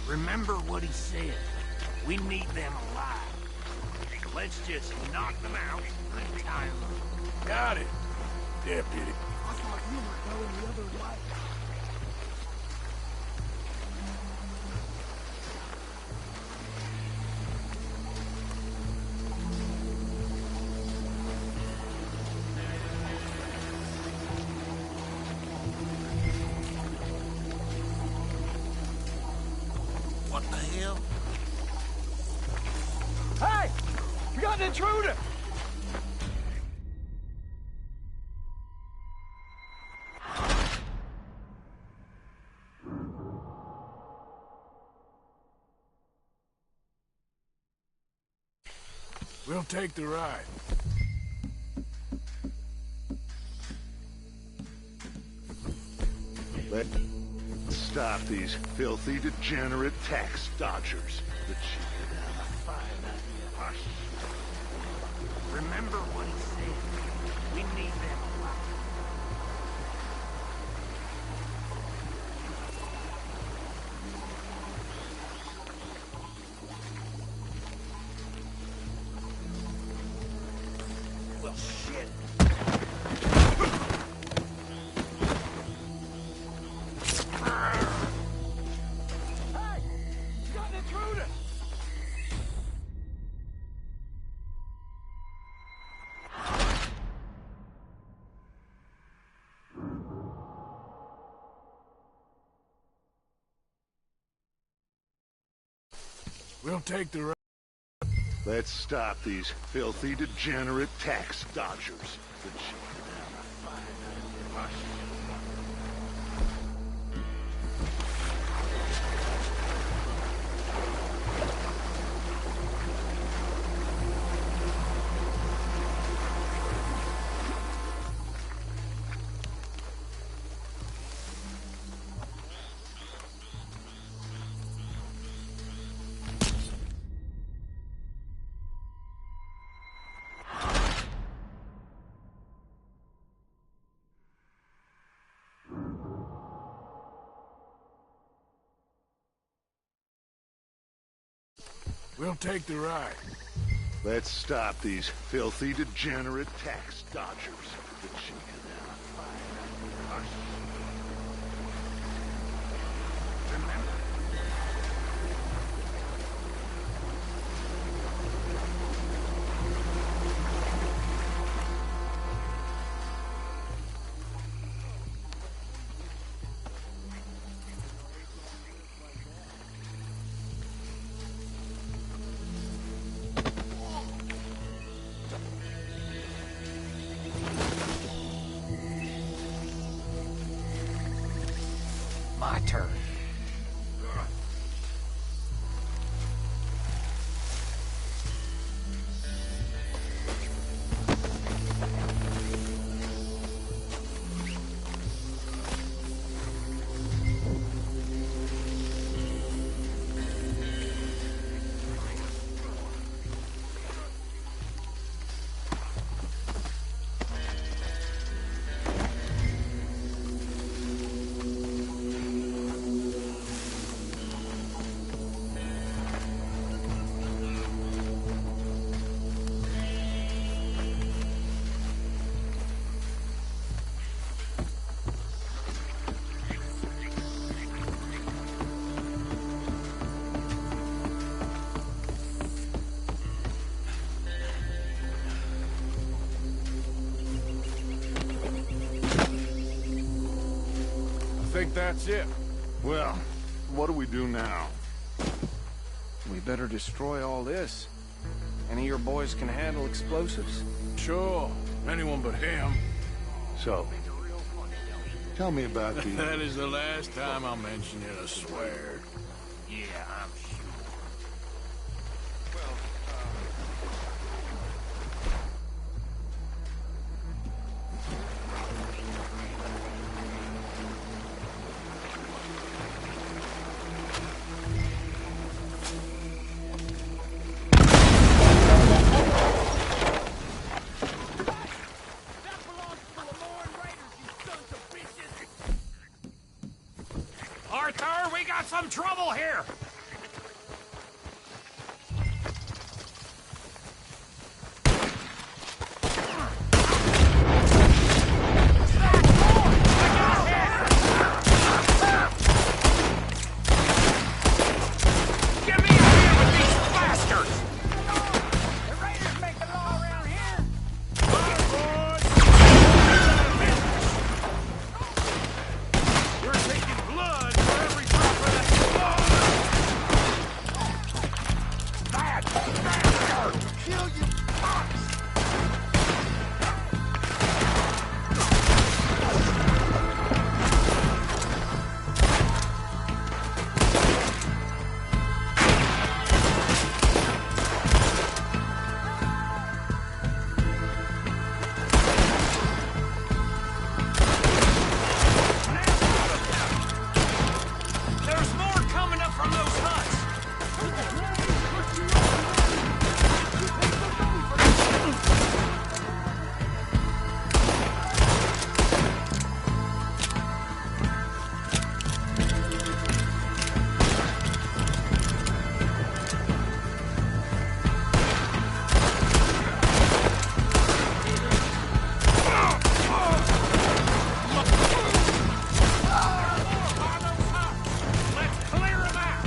Remember what he said. We need them alive. Let's just knock them out and tie them up. Got it, Deputy. I thought you were going the other way. What the hell? Hey! We got an intruder! We'll take the ride. Let's stop these filthy, degenerate tax dodgers. The cheek of them. A fine idea. Hush. Remember what he said. We need them alive. Well, shit. Hey! We got an intruder! We'll take the ride. Let's stop these filthy, degenerate tax dodgers. The cheek of them. A fine idea. Hush. We'll take the ride. Let's stop these filthy, degenerate tax dodgers. The cheek of them. Hush. Remember. turn. I think that's it. Well, what do we do now? We better destroy all this. Any of your boys can handle explosives? Sure, anyone but him. So, tell me about the... That is the last time I'll mention it, I swear. Yeah, I'm sure. Arthur, we got some trouble here! Give me a hand with these bastards! The raiders make the law around here! We're taking blood for every drop of that blood! Bad bastard! Kill you, punks! There's more coming up from those huts! Let's clear them out!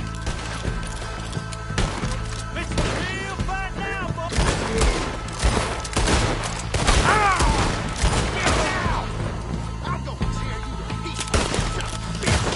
It's a real fight now, boys! Get down! I'm gonna tear you to pieces, you son of a bitch!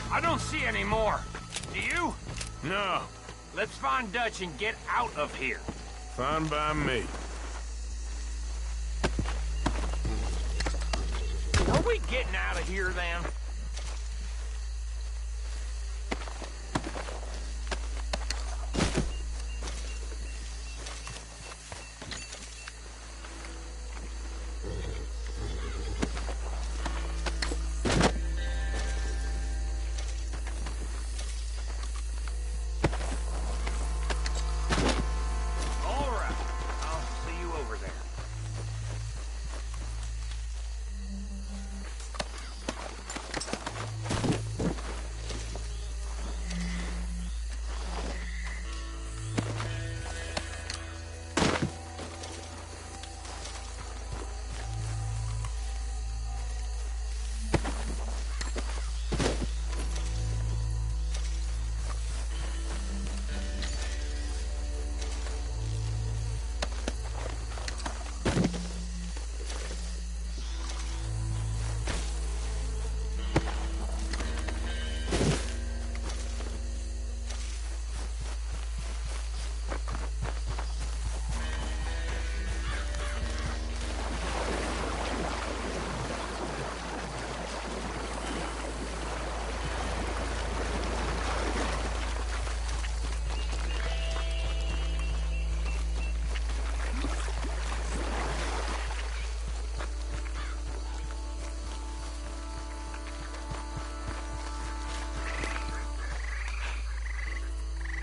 I don't see any more. Do you? No, Let's find Dutch and get out of here. fine by me. Are we getting out of here then? All right. I'll see you over there.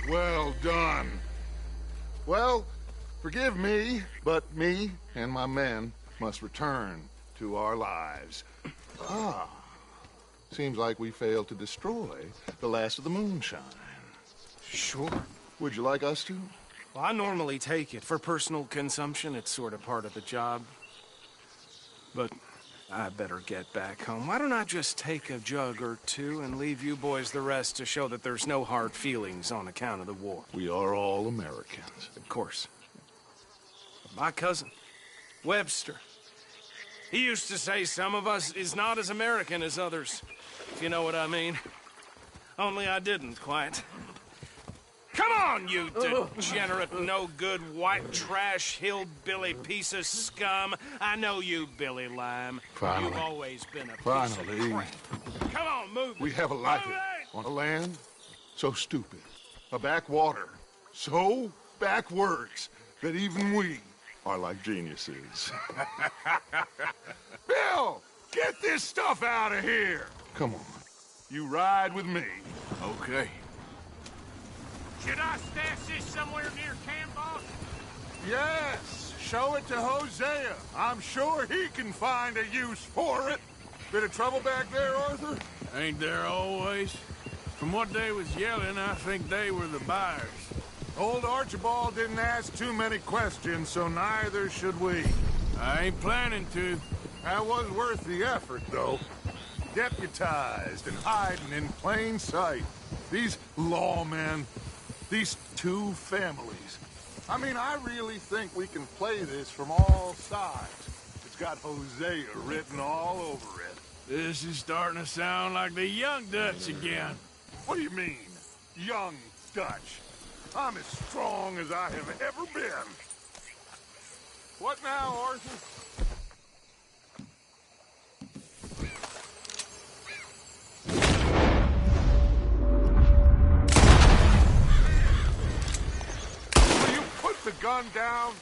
Well done. Well, forgive me, but me and my men must return to our lives. Ah, seems like we failed to destroy the last of the moonshine. Sure. Would you like us to? Well, I normally take it. For personal consumption, it's sort of part of the job. But I better get back home. Why don't I just take a jug or two and leave you boys the rest to show that there's no hard feelings on account of the war? We are all Americans. Of course. My cousin, Webster, he used to say some of us is not as American as others, if you know what I mean. Only I didn't quite. Come on, you degenerate, no-good, white trash, hillbilly piece of scum. I know you, Billy Lime. Finally. You've always been a piece Finally. of crap. Come on, move. We have a life on a land so stupid, a backwater so backwards that even we are like geniuses. Bill, get this stuff out of here. Come on, you ride with me. Okay. Should I stash this somewhere near camp, boss? Yes, show it to Hosea. I'm sure he can find a use for it. Bit of trouble back there, Arthur? Ain't there always? From what they was yelling, I think they were the buyers. Old Archibald didn't ask too many questions, so neither should we. I ain't planning to. That was worth the effort, though. Deputized and hiding in plain sight. These lawmen, these two families. I mean, I really think we can play this from all sides. It's got Hosea written all over it. This is starting to sound like the Young Dutch again. What do you mean, Young Dutch? I'm as strong as I have ever been. What now, Arthur? Will you put the gun down?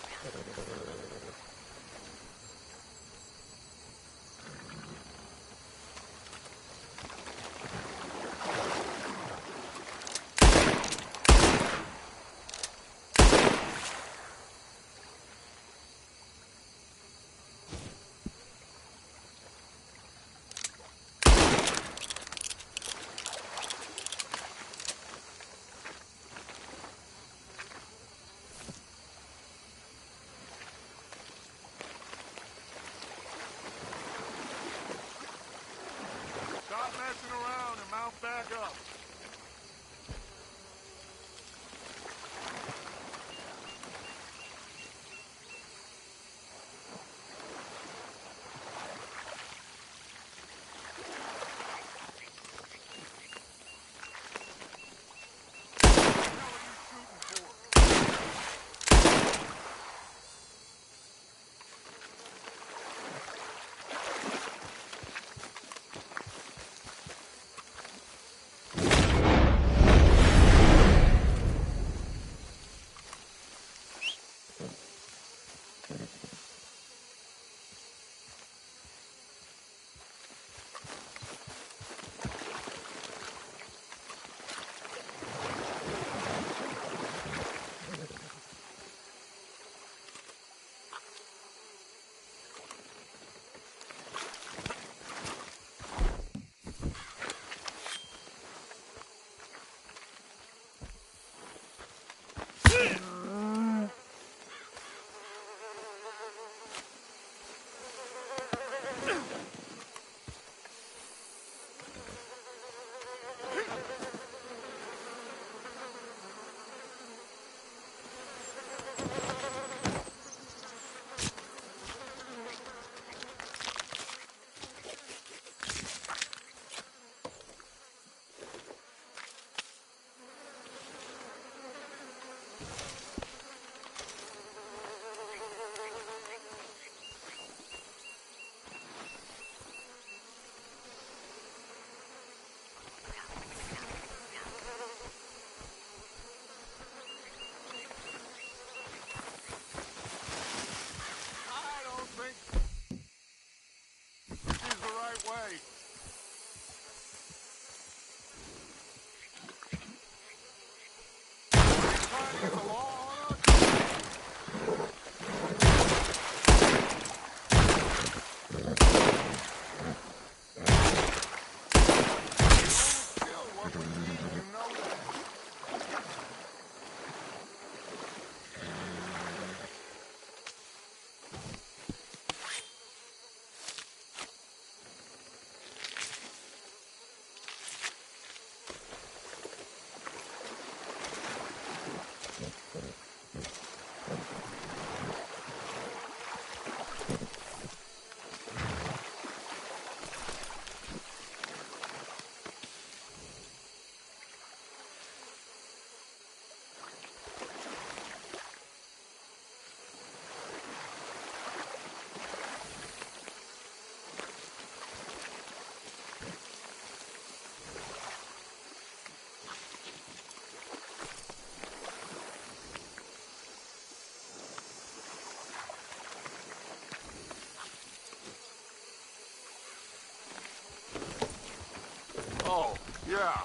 Oh, yeah.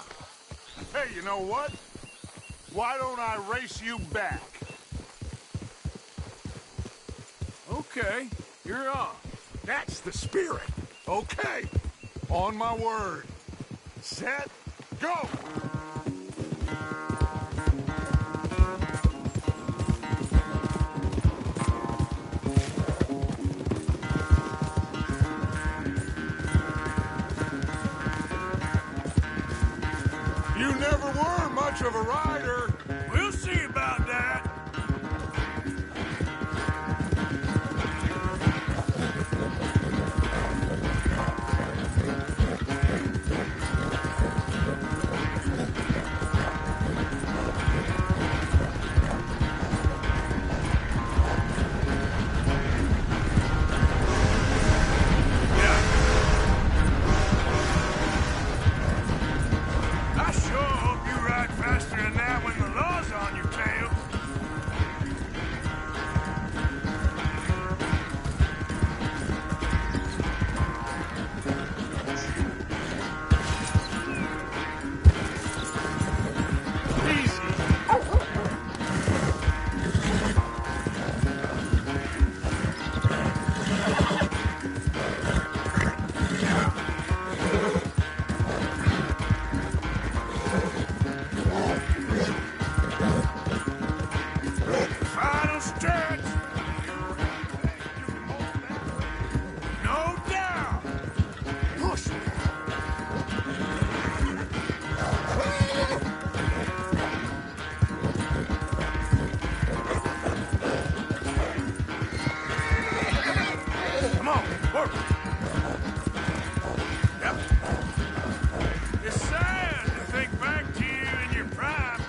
Hey, you know what? Why don't I race you back? Okay, you're on. That's the spirit. Okay. On my word. Set, go! You never were much of a rider. We'll see about that. I sure hope you ride faster than that when the law's on your tail. Final stretch. No doubt. Push. Come on, work. Yep. It's sad to think back to you in your prime.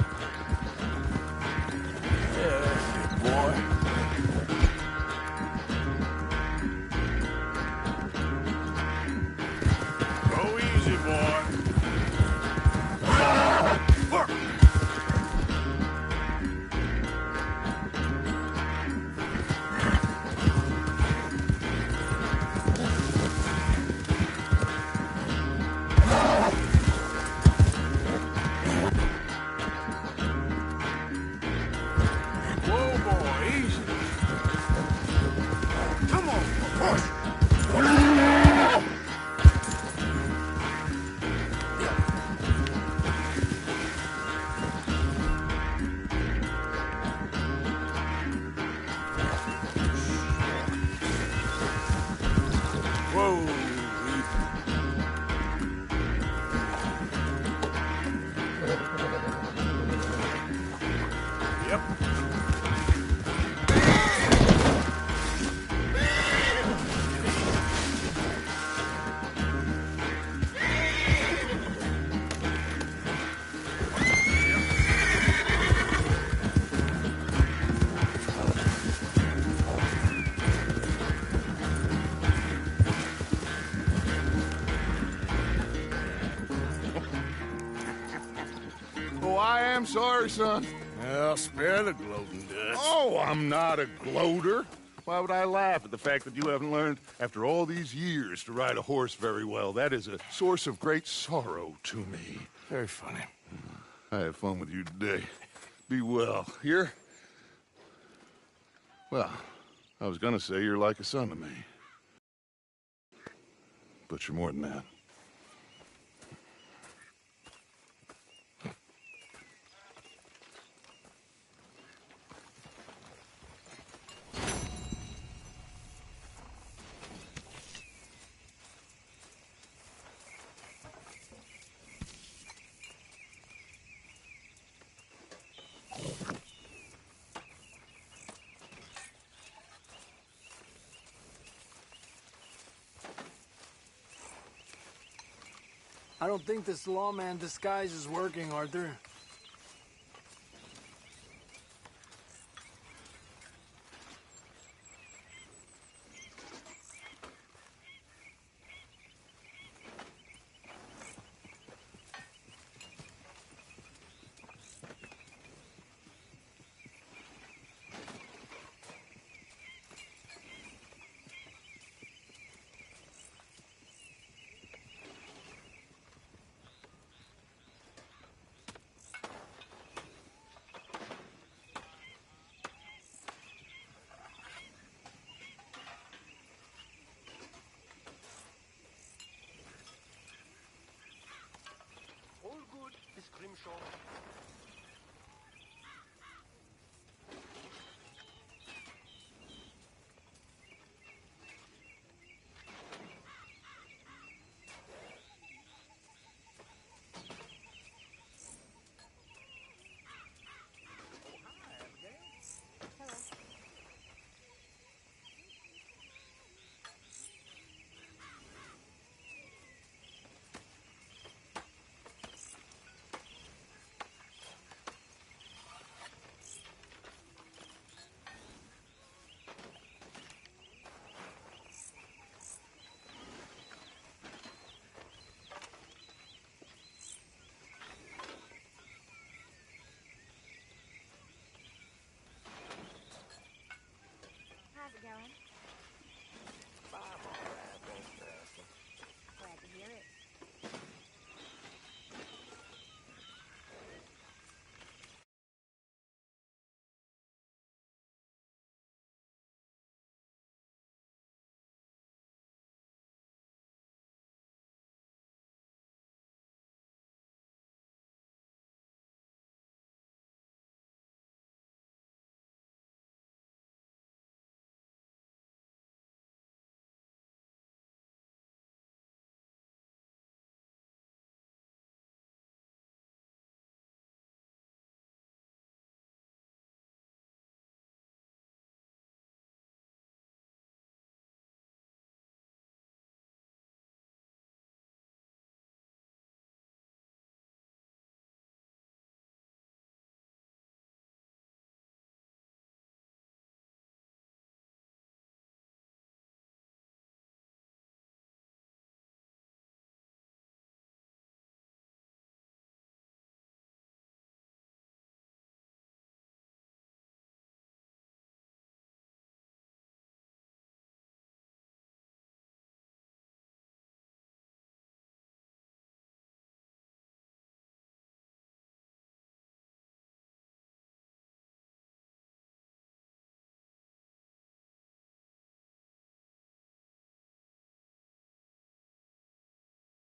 Yeah, that's it, boy. Go easy, boy. Work. Whoa, boy, easy. Come on, push. Whoa, easy. Yep. Oh, I am sorry, son. Well, spare the gloating, Dutch. Oh, I'm not a gloater. Why would I laugh at the fact that you haven't learned, after all these years, to ride a horse very well? That is a source of great sorrow to me. Very funny. I had fun with you today. be well. Well, I was gonna say you're like a son to me. But you're more than that. I don't think this lawman disguise is working, Arthur.